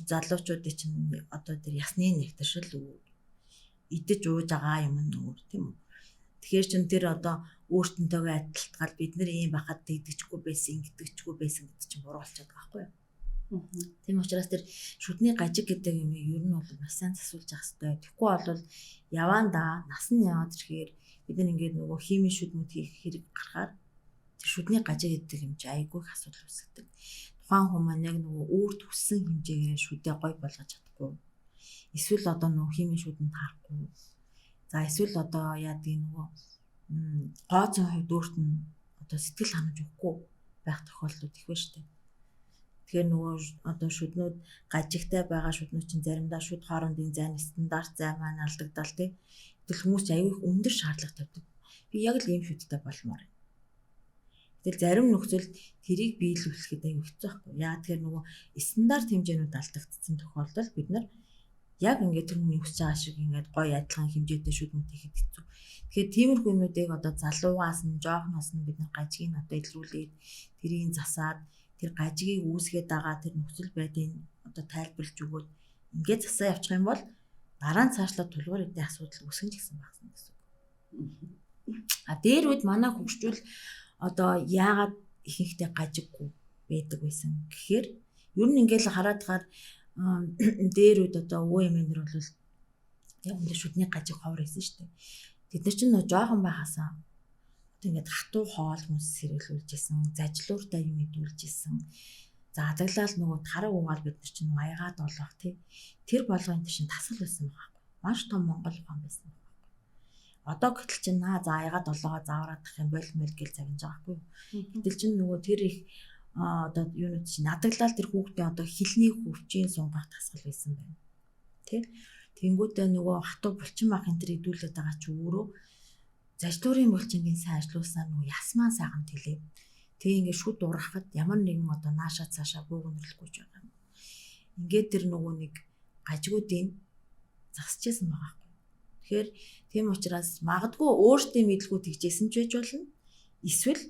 S2: залуучуудын чинь одоо тэр ясны нэгтэршил идэж ууж байгаа юм нүүр тийм үү. Тэгэхээр чин тэр одоо өөртөнтэйгээ адилтгаал бид нар ийм бахад дэгдэжгүй байсан, ингэдэгчгүй байсан гэдэг чинь буруу болчиход байгаа байхгүй юу. Тийм учраас тэр шүдний гажиг гэдэг юм ер нь бол маш сайн засуулж явах хэрэгтэй. Тэгэхгүй бол яваан да нас нь яваад ирэхээр бид нар ингээд нөгөө химийн шүдмүүд хийх хэрэг гарахаар тэр шүдний гажиг гэдэг юм чи айгүй их асуудал үүсгдэг. Тухайн хүмүүс яг нөгөө өөр төссөн хэмжээгээр шүдээ гой болгож чадахгүй. Эсвэл одоо нөгөө химийн шүдэнд харахгүй. За эсвэл одоо яадаг нөгөө гооцон хувьд өөрт нь одоо сэтгэл ханаж өгөхгүй байх тохиолдлууд их байна шүү дээ. Тэгэхээр нөгөө одоо шүднүүд гажигтай байгаа шүднүүд чинь заримдаа шүд хоорондын зайн стандарт зай маань алдагдал тий. Тэгэл хүмүүс ч аюу их өндөр шаардлага тавьдаг. Би яг л ийм шүдтэй болмоор. Тэгэл зарим нөхцөлд тэрийг биелүүлэхэд аюу хэцүү байхгүй. Яа тэгэхээр нөгөө стандарт хэмжээнүүд алдагдсан тохиолдолд бид нар яг ингээд тэр хүний хүсэж байгаа шиг ингээд гоё адилхан хэмжээтэй шүдмүүд хийхэд хэцүү. Тэгэхээр тиймэрхүү юмнуудыг одоо залуугаас нь жоохноос нь бид нар гажгийг одоо илрүүлээд тэрийг засаад тэр гажгийг үүсгээд байгаа тэр нөхцөл байдлыг одоо тайлбарлаж өгөөд ингээд засаа явчих юм бол дараа нь цаашлаад тулгуур эдийн асуудал үүсгэн ч гэсэн багсан гэсэн үг. А дээр үед манай хөгжүүл одоо яагаад ихэнхдээ гажиггүй байдаг байсан гэхээр ер нь ингээд хараад гар дээр үед одоо өвөө эмээнэр бол яг үнэ шүдний гажиг ховор байсан шүү дээ. Тэд нар чинь нөө жоохон байхасаа одоо ингээд хатуу хоол хүнс сэргэлүүлж исэн, зажлууртай юм идүүлж исэн. За адаглал нөгөө тараг угаал бид нар чинь нөгөө аягаад олох тий. Тэр болгонд чинь тасгал байсан байгаа байхгүй. Маш том Монгол ухаан байсан байгаа байхгүй. Одоо гэтэл чинь за аягаад олоогоо заавраадах юм болмол гэл загнаж байгаа байхгүй. Гэтэл чинь нөгөө тэр их одоо юунууд чинь надаглал тэр хүүхдээ одоо хилний хөвчийн сунгах тасгал байсан байна. Тэ? Тэнгүүдээ нөгөө хатуу булчин мах энэ төр идүүлээд байгаа чи өөрөө зажлуурын булчингийн сайн ажиллуулсан нөгөө ясмаа сайхан тэлээ. Тэгээ ингээд шүд урахад ямар нэгэн одоо наашаа цаашаа бөөгнөрлөхгүй ч байгаа юм. Ингээд тэр нөгөө нэг гажгуудын засчихсан байгаа байхгүй. Тэгэхээр тийм учраас магадгүй өөртөө мэдлгүй тэгжсэн ч байж болно. Эсвэл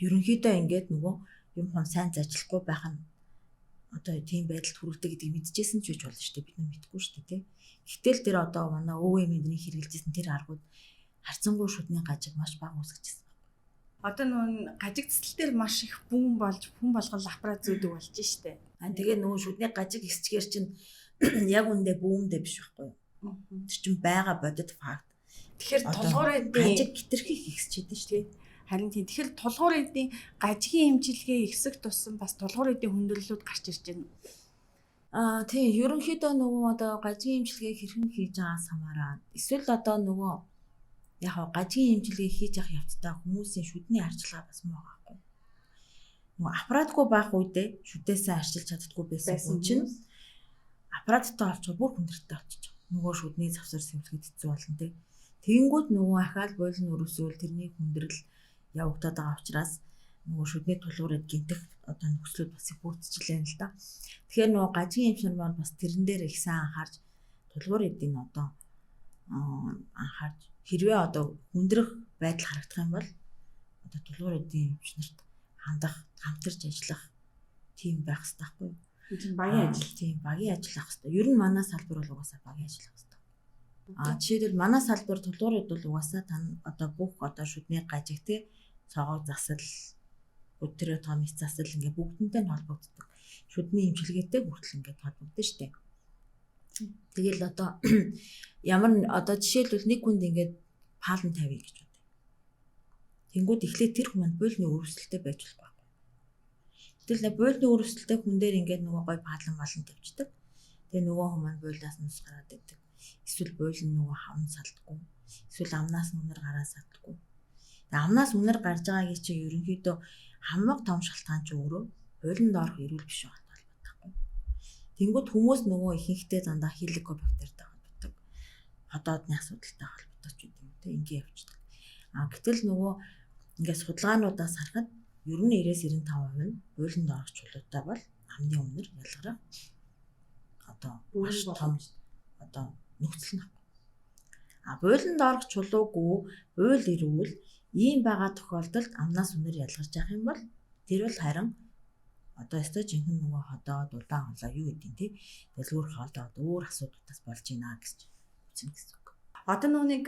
S2: ерөнхийдөө ингээд нөгөө юм хон сайн зажлахгүй байх нь одоо тийм байдалд хүрэгдэг гэдгийг мэдчихсэн ч гэж болно шүү дээ. Бид нар мэдгүй шүү дээ, тий. Гэтэл тэр одоо манай өвөө эмээний хэрэгжилсэн тэр аргууд харцангуй шүдний гажиг маш бага үүсгэжсэн байна.
S1: Одоо нөгөө гажиг цэцэл дээр маш их бүүн болж хүн болгон лапра зүүдэг болж штэ.
S2: Тэгээ нөгөө шүдний гажиг ихсчгээр чинь яг үндэ бүүндэ биш байхгүй юу? Тэр чинь байгаа бодит факт.
S1: Тэгэхээр тулгуурын
S2: гажиг хитрхи ихсчихэд шүү дээ.
S1: Харин тийм. Тэгэхээр тулгуур эдийн гажгийн эмчилгээ ихсэх тусам бас тулгуур эдийн хүндрэлүүд гарч ирж байна.
S2: Тийм. Ерөнхийдөө нөгөө одоо гажгийн эмчилгээ хэрхэн хийж байгаас хамаараа. Эсвэл одоо нөгөө яг гажгийн эмчилгээ хийж явах явцдаа хүмүүсийн шүдний арчилгаа бас муу байхгүй. Нөгөө аппаратгүй байх үедээ шүдээсээ арчилж чаддаггүй байсан хүн чинь аппараттай олчвол бүр хүндрэлтэй болчих. Нөгөө шүдний завсар сэвлэхэд хэцүү болно те. Тэгэнгүүт нөгөө ахаал бойлын өрөөсөөл тэрний хүндрэл явагдаад байгаа учраас нөгөө шүдний тулгуурыг гинтэх одоо нөхцлүүд бас бүрдчихлээ л да. Тэгэхээр нөгөө гажгийн эмчнэр маань бас тэрэн дээр их сайн анхаарч тулгуур эдийн одоо анхаарч хэрвээ одоо хүндрэх байдал харагдах юм бол одоо тулгуур эдийн эмчнэрт хандах, хамтарч ажиллах тийм байх хэрэгтэй байхгүй юу?
S1: Тийм багийн ажил.
S2: Тийм багийн ажил ах хэрэгтэй. Ер нь манай салбар бол угаасаа багийн ажил ах хэрэгтэй. Жишээлбэл манай салбар тулгуур эд бол угаасаа тань одоо бүх одоо шүдний гажиг те цогог засал өдрөө том эц засал ингээ бүгдэнтэй нь холбогддог. Шүдний эмчилгээтэй хүртэл ингээ холбогдсон шүү дээ. Тэгэл одоо ямар одоо жишээлбэл нэг хүнд ингээ палм тавья гэж бодъё. Тэнгүүд эхлээд тэр хүмүүнд буйлны өрөвсөлттэй байж болох байхгүй. Гэтэл буйлны өрөвсөлттэй хүн дээр ингээд нөгөө гой паалан балан тавьчихдаг. Тэгээ нөгөө хүмүүс буйлаас нь ус гараад идэг. Эсвэл буйл нь нөгөө хавн салдаггүй. Эсвэл амнаас нь үнэр гараа салдаггүй. Тэгээ амнаас үнэр гарч байгаагийн чинь ерөнхийдөө хамаг том шалтгаан ч өөрөө буйланд орох эрүүл биш байгаа талбайтахгүй. Тэнгүүд хүмүүс нөгөө ихэнхдээ дандаа хеликобактертай холбогддог. Ходоодны асуудалтай холбогдож байд юм те ингээ явчихдаг. Гэтэл нөгөө ингээд судалгаануудаас харахад ер нь 90-95% нь буйланд орох чулуутай бол амны үнэр ялгарах одоо маш том одоо нөхцөл нь. Буйланд орох чулуугүй буйл ирвэл ийм байгаа тохиолдолд амнаас үнэр ялгарч явах юм бол тэр бол харин одоо өстой жинхэнэ нөгөө ходоод удаан холоо юу гэдэг нь тий дэлгүүр хоолдоод өөр асуудалтаас болж ийна гэж үзнэ гэсэн үг.
S1: Одоо нүуник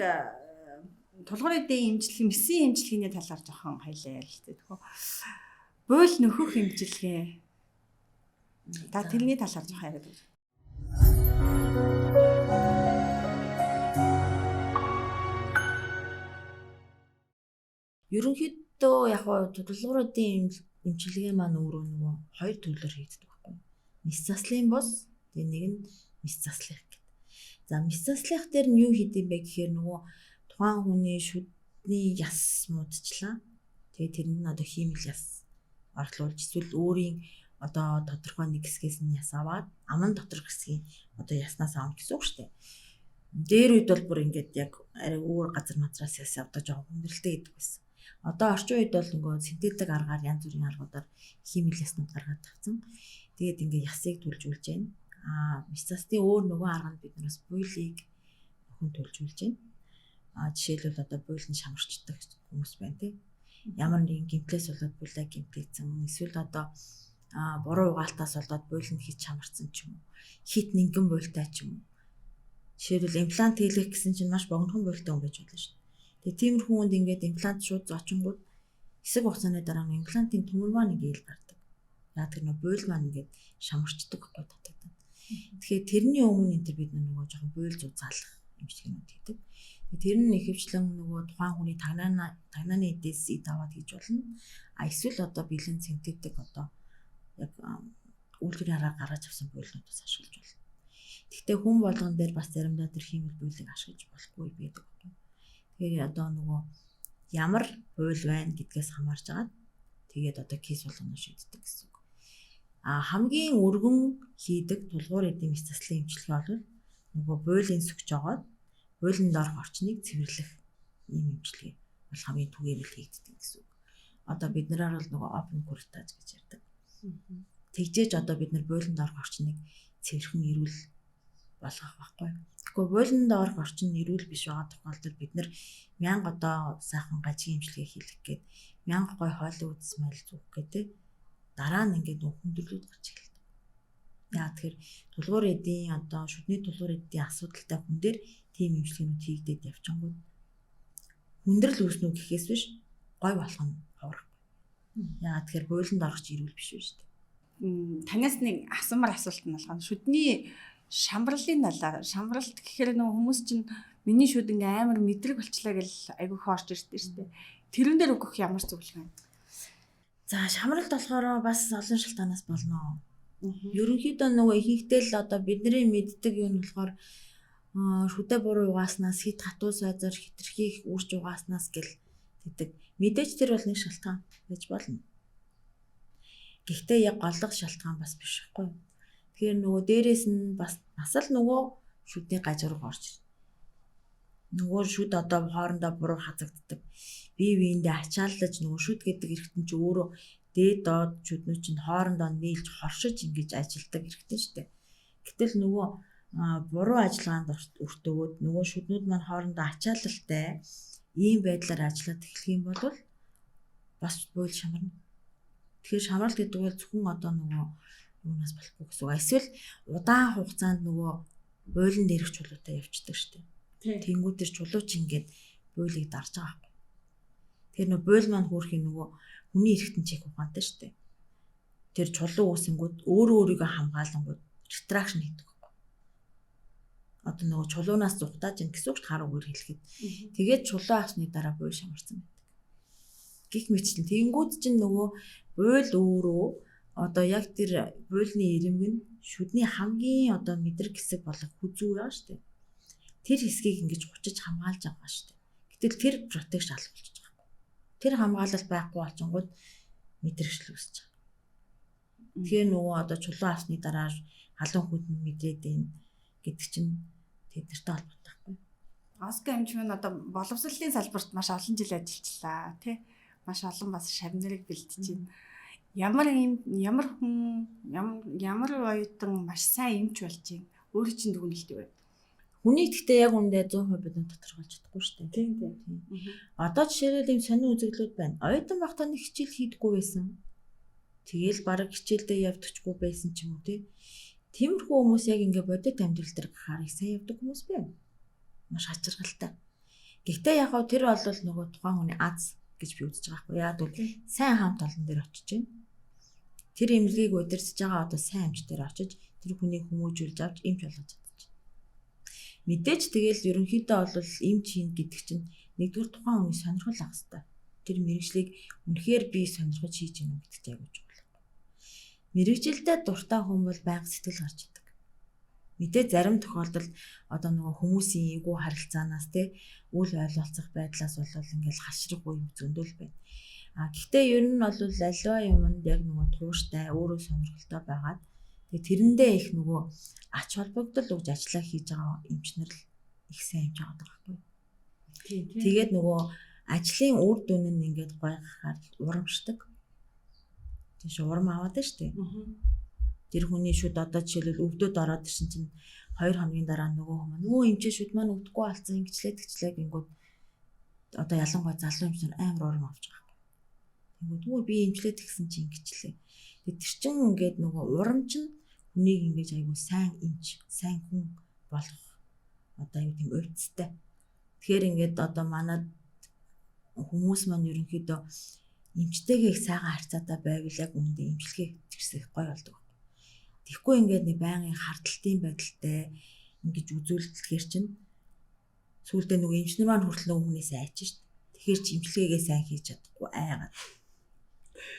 S1: тулгуур эдийн эмчилгээ, мэсийн эмчилгээний талаар жоохон хайлаа ярил л дээ. Буйл нөхөх эмчилгээ. Та тэрний талаар жоохон яриад байна.
S2: Ерөнхийдөө яг тулгуур эдийн эмчилгээ маань өөрөө нөгөө хоёр төрлөөр хийгддэг байхгүй. Мис заслын бус, тэгээ нэг нь мис заслих гэдэг. За мис заслих дээр нь юу хийдэм бэ гэхээр нөгөө тухайн хүний шүдний яс муудчлаа. Тэгээ тэр нь одоо хиймэл яс орлуулж эсвэл өөрийн одоо тодорхой нэг хэсгээс нь яс аваад аман доторх хэсгийн одоо яснаас аавна гэсэн үг шүү дээ. Дээр үед бол бүр ингээд яг арай өөр газар матраас яс явдаг жоохон хүндрэлтэй гэдэг байсан. Одоо орчин үед бол нөгөө синтетик аргаар янз бүрийн аргуудаар хиймэл яснууд гаргаад тавцсан. Тэгээд ингээд ясыг түлжүүлж байна. Мисцастын өөр нөгөө арга нь биднээс буйлыг өхөн түлжүүлж байна. Жишээлбэл одоо буйл нь шамарчдаг хүмүүс байна тий. Ямар нэгэн гимтлээс болоод буйлаа гимтээсэн. Эсвэл одоо буруу угаалтаас болоод буйл нь хит шамарсан ч юм уу. Хит нингэн буйлтай ч юм уу. Жишээлбэл имплант хийлгэх гэсэн чинь маш богинохон буйлтай хүн байж болно шүү дээ. Тэгээ тиймэрхүү хүнд ингээд имплант шууд зочингууд хэсэг хугацааны дараа нь имплантын төмөр маань ингээд гардаг. Яг тэр нөө буйл маань ингээд шамарчдаг байхгүй татагдана. Тэгэхээр тэрний өмнө энэ бид нөгөө жоохон буйл зузаалах эмчилгээнүүд хийдэг. Тэр нь ихэвчлэн нөгөө тухайн хүний тагнааны эдээс ид аваад хийж болно. Эсвэл одоо бэлэн синтетик одоо яг үйлдвэрийн аргаар гаргаж авсан буйлнуудаас ашиглаж болно. Гэхдээ хүн болгон дээр бас заримдаа тэр хиймэл буйлыг ашиглаж болохгүй байдаг байхгүй. Тэгэхээр одоо нөгөө ямар буйл байна гэдгээс хамаарж агаад тэгээд одоо кейс болгоно шийддэг гэсэн үг. Хамгийн өргөн хийдэг тулгуур эдийн мис заслын эмчилгээ бол нөгөө буйлын сүгж жогоод буйланд орох орчныг цэвэрлэх ийм эмчилгээ бол хамгийн түгээмэл хийгддэг гэсэн үг. Одоо бид нараар бол нөгөө open curettage гэж ярьдаг. Тэгжээж одоо бид нар буйланд орох орчныг цэвэрхэн эрүүл болгох байхгүй. Гэхдээ буйланд орох орчин эрүүл биш байгаа тохиолдолд бид нар мянга одоо сайхан гажиг эмчилгээ хийлгэх гээд мянга гой хойлын үдс майл зүөх гэдэг дараа нь ингээд хүндрэлүүд гарч эхэлдэг. Яа тэгэхээр тулгуур эдийн одоо шүдний тулгуур эдийн асуудалтай хүн дээр тийм эмчилгээнүүд хийгдээд явчингууд хүндрэл үүснэ гэхээс биш гой болох нь ховрох. Яа тэгэхээр буйланд орох ч эрүүл биш шүү дээ.
S1: Танаас нэг асуумар асуулт нь болгоно. Шүдний шамбарлын талаар. Шамбралт гэхээр нөгөө хүмүүс чинь миний шүд ингээ амар мэдрэг болчлаа гэл айгүйх орж ирдэ шүү дээ. Тэрэн дээр өгөх ямар зөвлөгөө байна?
S2: За шамралт болохоор бас олон шалтгаанаас болно. Ерөнхийдөө нөгөө ихэнхдээ л одоо бидний мэддэг юм болохоор шүдэ буруу угааснаас хит хатуу сайзар хитрхийх үрж угааснаас гэл гэдэг. Мэдээж тэр бол нэг шалтгаан гэж болно. Гэхдээ яг голлох шалтгаан бас биш байхгүй. Тэгэхээр нөгөө дээрээс нь бас л нөгөө шүдний гажуур орж нөгөө шүд одоо хоорондоо буруу хазагддаг. Бие биендээ ачааллаж нөгөө шүд гэдэг эргэтэн чи өөрөө дээд доод шүднүүд чинь хоорондоо нийлж хоршиж ингэж ажилдаг эргэтэн шүү дээ. Гэтэл нөгөө буруу ажиллагаанд өртөөгөөд нөгөө шүднүүд маань хоорондоо ачаалалтай ийм байдлаар ажиллаад эхлэх юм бол бас буйл шамарна. Тэгэхээр шамралт гэдэг бол зөвхөн одоо нөгөө юунаас болохгүй гэсэн үг. Эсвэл удаан хугацаанд нөгөө буйлан дээрх чулуутай явчихдаг шүү дээ. Тэнгүүдэр чулууч ингээд буйлыг дарж байгаа байхгүй. Тэр нөгөө буйл маань хөөрхийн нөгөө хүний эргэтэн чиг ухаантай шүү дээ. Тэр чулуу үүсэнгүүд өөрийгөө хамгаалангууд retraction хийдэг байхгүй. Одоо нөгөө чулуунаас зүхтааж ин гэсэн үг хар үгээр хэлэхэд. Тэгээд чулуу авсны дараа буйл шамарсан байдаг. Гэх мэтчлэн тэгэнгүүт чинь нөгөө буйл өөрөө одоо яг тэр буйлны ирэмг нь шүдний хамгийн одоо мэдрэг хэсэг болох хүзүү яа штэ. Тэр хэсгийг ингэж гучиж хамгаалж байгаа штэ. Гэтэл тэр протекш алгуулж байгаа. Тэр хамгаалал байхгүй болчингууд мэдрэгшил үүсэж байгаа. Тэгэхээр нөгөө одоо чулуун авсны дараа халуун хүнд мэдрээд байна гэдэг чинь тэдэртэй холбоотой байхгүй.
S1: Оскар эмчмэн одоо боловсролын салбарт маш олон жил ажиллажлаа тий. Маш олон бас шавнарыг бэлтэж байна. Ямар хүн ямар оюутан маш сайн эмч болж байна. Өөрөө чинь дүгнэлттэй байна.
S2: Хүнийг гэхдээ яг үндэ 100% бид тодорхойлж чадахгүй шүү дээ.
S1: Тийм.
S2: Одоо жишээлбэл ийм сонин үзэгдлүүд байна. Оюутан багтаа нэг хичээл хийдэггүй байсан. Тэгээл баг хичээлдээ явдагчгүй байсан ч юм уу тий. Тиймэрхүү хүмүүс яг ингээ бодит амьдрал дээр гарахаар сайн явдаг хүмүүс байна. Маш хачиргалтай. Гэхдээ яг хав тэр бол нөгөө тухайн хүний аз гэж би үзэж байгаа байхгүй. Яг бол сайн хамт олон дээр очиж байна. Тэр эмнэлгийг удирдах байгаа одоо сайн эмч дээр очиж тэр хүнийг хүмүүжүүлж авч эмч болгож чадчих. Мэдээж тэгэл ерөнхийдөө бол эмч хийн гэдэг чинь нэгдүгээр тухайн хүний сонирхол ах хэвээр. Тэр мэрэгжлийг үнэхээр би сонирхож хийж гэнэ гэдэг чинь агуулж байгаа. Мэрэгжилдээ дуртай хүн бол байнга сэтгэл гарч идэг. Мэдээ зарим тохиолдолд одоо нөгөө хүмүүсийн эвгүй харилцаанаас те үл ойлголцох байдлаас бол ингээл хашрах үе зөндөл байна. Гэхдээ ер нь бол аливаа юмд яг нөгөө тууштай өөрөө сонирхолтой байгаад тэгээ тэрэндээ их нөгөө ач холбогдол өгж ажиллаа хийж байгаа эмчнэр л их сайн эмч аваад байгаа байхгүй. Тэгээд нөгөө ажлын үр дүн нь ингээд гоё гахаар урамшдаг. Тийш урам аваад штэ. Тэр хүний шүд одоо жишээлбэл өвдөд ороод ирсэн чинь 2 хоногийн дараа нөгөө эмчээ шүд маань өвдөхгүй болсон ингэчлээ гингүүд одоо ялангуяа залуу эмчнэр амар урам авч байгаа. Тэгвэл би эмчлээд гисэн чинь ингэчлээ. Тэр чин ингээд нөгөө урам чинь хүнийг ингэж айгуу сайн эмч, сайн хүн болох одоо аюу тийм уйдцтай. Тэгэхээр ингээд одоо манай хүмүүс маань ерөнхийдөө эмчтэйгээ их сайхан харьцаатай байвал яг үүндээ эмчилгээ хийчихсэн их гоё болдог. Тэгэхгүй ингээд нэг байнгын хардталтын байдалтай ингэж үзүүлэлтгээр чинь сүүлдээ нөгөө эмчнэр маань хүртэл нөгөө хүнээс айч шít. Тэгэхээр чи эмчилгээгээ сайн хийж чадахгүй айгаад.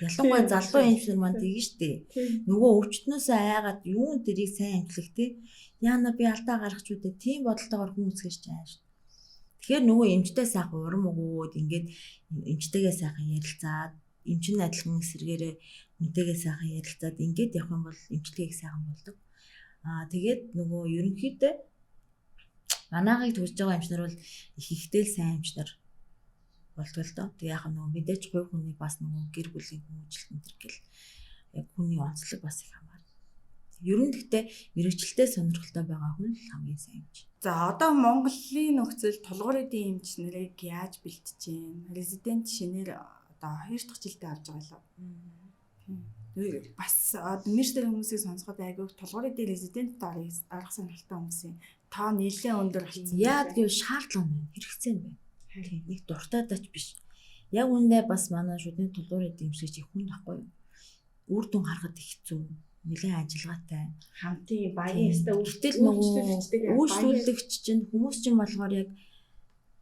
S2: Ялангуяа залуу эмчнэр маань тэгэн штэ. Нөгөө өвчтнөөс айгаад юун дэрийг сайн эмчлэх те. Яана би алдаа гаргах ч үдэ тийм бодолтойгоор хүн үзгэж чааш. Тэгэхээр нөгөө эмчтэй сайхан урам өгөөд ингээд эмчтэйгээ сайхан ярилцаад эмч нь адилхан эсрэгээрээ үнтэйгээ сайхан ярилцаад ингээд явах юм бол эмчилгээг сайхан болдог. Тэгээд нөгөө ерөнхийдөө манайхыг төгсөж байгаа эмчнэр бол их ихтэй л сайн эмчнэр болдог л доо. Тэг яг нөгөө мэдээж хувь хүний бас нөгөө гэр бүлийн хүмүүжил энэ төр гэл яг хүний онцлог бас их хамаарна. Ер нь гэхдээ мэрэгчлээ сонирхолтой байгаа хүн л хамгийн сайн эмч.
S1: За одоо Монголын нөхцөл тулгуур эдийн эмч нарыг яаж бэлтэж байна? Резидент шинээр одоо 2 дахь жилдээ авч байгаа лөө. Бас мэржтэй хүмүүсийг сонсоход айгүй тулгуур эдийн резидент арга сонирхолтой хүмүүсийн тоо нэлээд өндөр болсон.
S2: Яа гэвэл шаардлага нь хэрэгцээ нь байна. Тийм нэг дуртай дач биш. Яг үндэ бас манай шүдний тулгуур эдийн эмчиж их хүн байхгүй юу? Үр дүн харахад их хэцүү. Нэлээд ажиллагаатай.
S1: Хамтын баян өстэй
S2: үртэл нөгөө үйлчлүүлэгч чинь хүмүүс чинь болохоор яг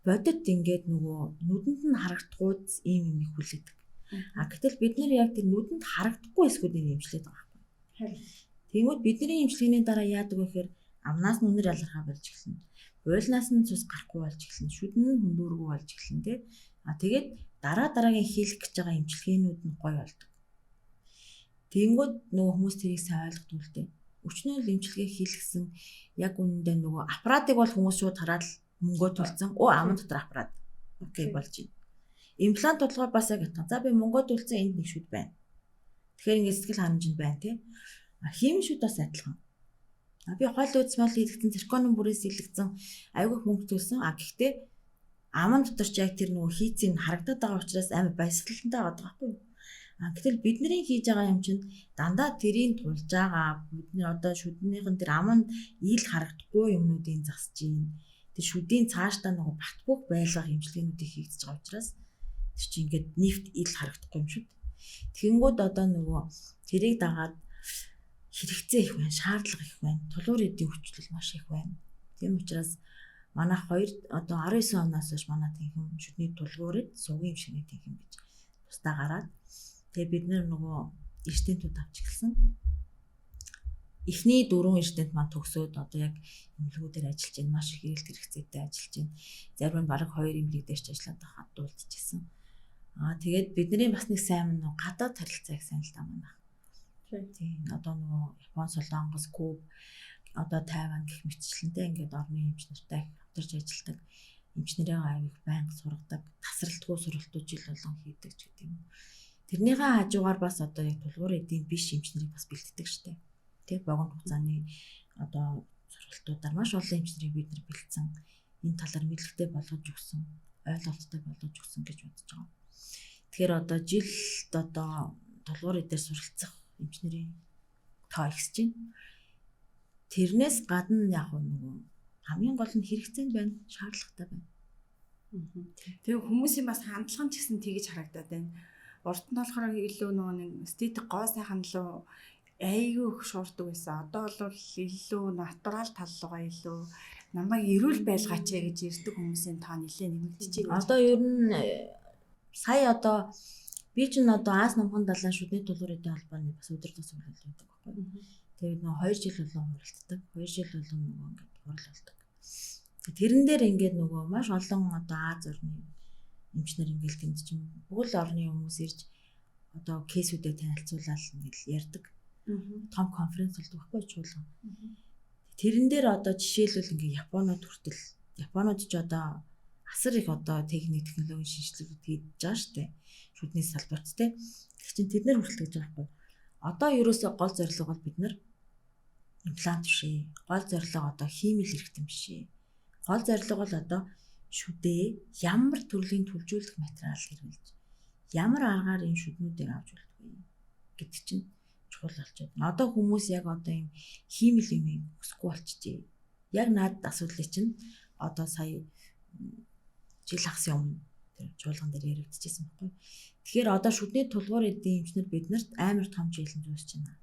S2: бодит ингээд нөгөө нүдэнд нь харагдахгүй ийм их хүлээдэг. Гэтэл бид нэр яг тэр нүдэнд харагдахгүй эсгүүдийг эмчлээд байгаа байхгүй. Тэгмээд бидний эмчилгээний дараа яадаг вэ гэхээр амнаас нь үнэр ялгархаа болж эхэлнэ. Уйлнаас нь цус гарахгүй болж эхэлнэ. Шүдэн нь хөндөргөө болж эхэлнэ тий. Тэгээд дараагийн хийх гэж байгаа эмчилгээнүүд нь гоё болдог. Тэнгүүд нөгөө хүмүүс тэрийг сайн ойлгохгүй л дээ. Өчнөө л эмчилгээ хийлгсэн яг үнэндээ нөгөө аппаратыг бол хүмүүс шууд хараад мөнгөө төлсөн. Аман дотор аппарат. Окей болж байна. Имплант толгой бас яг атга. За би мөнгөө төлсөн энд нэг шүд байна. Тэгэхээр ингээд сэтгэл ханамжинд байна тий. Хийм шүд бас адилхан. Би хоол үзмэл хийлгсэн цирконы бүрээс хийлгсэн айгүйх мөнгө төлсөн. Гэхдээ аман дотор ч яг тэр нөгөө хийцийг харагдаад байгаа учраас амар баясгалантай байгаа байхгүй юу? Гэтэл бидний хийж байгаа юм чинь дандаа тэрийг тулж байгаа. Бидний одоо шүднийхэн тэр аманд ил харагдахгүй юмнуудыг засаж гин. Тэр шүдийн цаашдаа нөгөө батбуух байлгах эмчилгээнүүдийг хийгдэж байгаа учраас тэр чинь ингээд нийт ил харагдахгүй юм шүү. Тэгэнгүүт одоо нөгөө тэрийг дагаад хэрэгцээ их байна, шаардлага их байна. Тулуур эдийн хүчлэл маш их байна. Тийм учраас манайх одоо 19 оноос хойш манай тэнхэм шүдний тулгуурд сувгийн эмчилгээ тэнхэм гэж тусдаа гараад тэгээ бид нөгөө эрдэнтүүд авч эхэлсэн. Эхний 4 эрдэнэт маань төгсөөд одоо яг эмнэлгүүдээр ажиллаж байна. Маш их эрэлт хэрэгцээтэй ажиллаж байна. Зарим нь бараг 2 эмнэлэг дээр ч ажиллаад байхад дуулдчихсан. Тэгээд бидний бас нэг сайн нэг гадаад харилцаа их сайн л таа манайх. Тийм одоо нөгөө Япон, Солонгос, Куб, одоо Тайван гэх мэтчлэнтэй ингээд орны эмчнэртэй хамтарч ажилладаг. Эмчнэрийн аяг байнга сургадаг, тасралтгүй сургалтууд жил болгон хийдэг ч гэдэг юм. Тэрнийхээ хажуугаар бас одоо яг тулгуур эдийн биш эмчнэрийг бас бэлддэг штеп. Тэг богино хугацааны одоо сургалтуудаар маш олон эмчнэрийг бид нар бэлдсэн. Энэ талаар мэдлэгтэй болгож өгсөн, ойлголттой болгож өгсөн гэж бодож байгаа. Тэгэхээр одоо жилд одоо тулгуур эдээр суралцах эмчнэрийн тоо ихсэж байна. Тэрнээс гадна яг нөгөө хамгийн гол нь хэрэгцээ байна, шаардлагатай байна.
S1: Тэгээ хүмүүсийн бас хандлага ч гэсэн тэгж харагдаад байна. Урд нь болохоор илүү нөгөө нэг эстетик гоо сайхан лөө айгүй их шуурдаг байсан. Одоо бол илүү натурал тал руугаа илүү намайг эрүүл байлгаач гэж ирдэг хүмүүсийн тоо нэлээд нэмэгдэж байна.
S2: Одоо ер нь сая одоо би ч н одоо Аз намхан далайн шүдний тулгуур эдийн холбооны бас өдөр тус хурал байдаг байхгүй. Тэгээд нөгөө 2 жил болон хуралддаг. 2 жил болон нөгөө ингээд хурал болдог. Тэрэн дээр ингээд нөгөө маш олон одоо Аз орны эмчнэр ингээд тэнд чинь бүхэл орны хүмүүс ирж одоо кейсүүдэд танилцуулаад ингээд ярьдаг. Том конференц болдог байхгүй чуулган. Тэрэн дээр одоо жишээлбэл ингээд Японууд хүртэл Японууд ч одоо асар их одоо техник технологийн шинжилгээг хийж байгаа шүү дээ. Шүдний салбарт те. Тэг чинь тэд нар хүртэл гэж байгаа байхгүй. Одоо ерөөсөө гол зорилго бол бид нар имплант бишээ. Гол зорилго одоо хиймэл хэрэгтэй бишээ. Гол зорилго бол одоо шүдээ ямар төрлийн түлжүүлэх материал хэрэглэж ямар аргаар энэ шүднүүдийг авч үлдэх вэ гэдэг чинь чухал болчиход байна. Одоо хүмүүс яг одоо юм хиймэл юмыг өсөхгүй болчихжээ. Яг надад асуудлыг чинь одоо сая жил хагас өмнө тэр чуулган дээр яригдчихсэн байхгүй. Тэгэхээр одоо шүдний тулгуур эдийн эмчнэр биднэрт амар том жилэн зөөсч байна.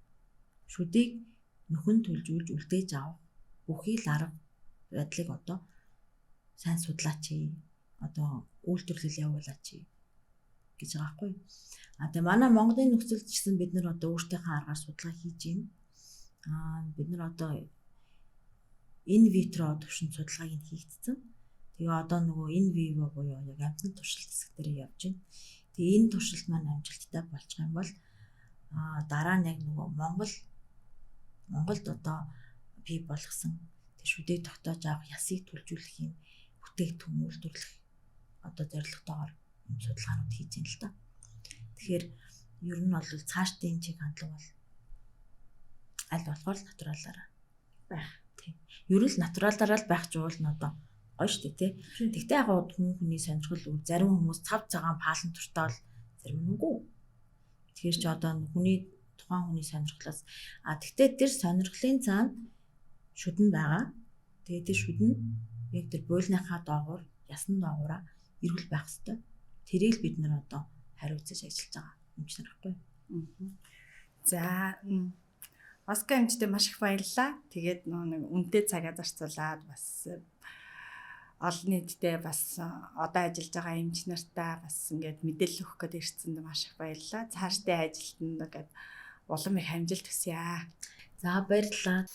S2: Шүдийг нөхөн төлжүүлж үлдээж авах бүхий л арга байдлыг одоо сайн судлаач. Одоо үйлдвэрлэл явуулаач гэж байгаа байхгүй. Тэгээ манай Монголын нөхцөлд ч гэсэн бид нар одоо өөртөөхөө аргаар судалгаа хийж байна. Бид нар одоо ин витро төвшин судалгааг нь хийгдсэн. Тэгээ одоо нөгөө ин виво буюу яг амтны туршилт хэсэг дээр явж байна. Тэгээ энэ туршилт маань амжилттай болчих юм бол дараа нь яг нөгөө Монголд одоо бий болгосон тэр шүдээ тогтоож авах ясыг төлжүүлэх юм бүтээгдэхүүн үйлдвэрлэх одоо зорилготойгоор юм судалгаанууд хийж байна л да. Тэгэхээр ер нь бол цаашдын чиг хандлага бол аль болохоор натуралаараа байх. Тийм. Ер нь натуралаараа л байх жуул нь одоо гоё шүү дээ тий. Тэгтээ яг хүний сонирхол өөр зарим хүмүүс цав цагаан паалан туртаа бол зарим нь үгүй. Тэгэхээр ч одоо тухайн хүний сонирхлоос тэгтээ тэр сонирхлын цаана шүдэн байгаа. Тэгээд тэр шүдэн яг тэр буйлныхаа доогуур ясны доогуура эрүүл байх хэрэгтэй. Тэрийг бид нар одоо хариуцаж ажиллаж байгаа юм шиг байна.
S1: За Оскар эмчтэй маш их баярлалаа. Тэгээд нэг үнэтэй цагаа зарцуулаад бас олон нийтэд бас одоо ажиллаж байгаа эмч нартаа бас ингээд мэдээлэл өгөх гээд ирсэн маш их баярлалаа. Цаашдын ажилтнанд ингээд улам их амжилт хүсье.
S2: За баярлалаа.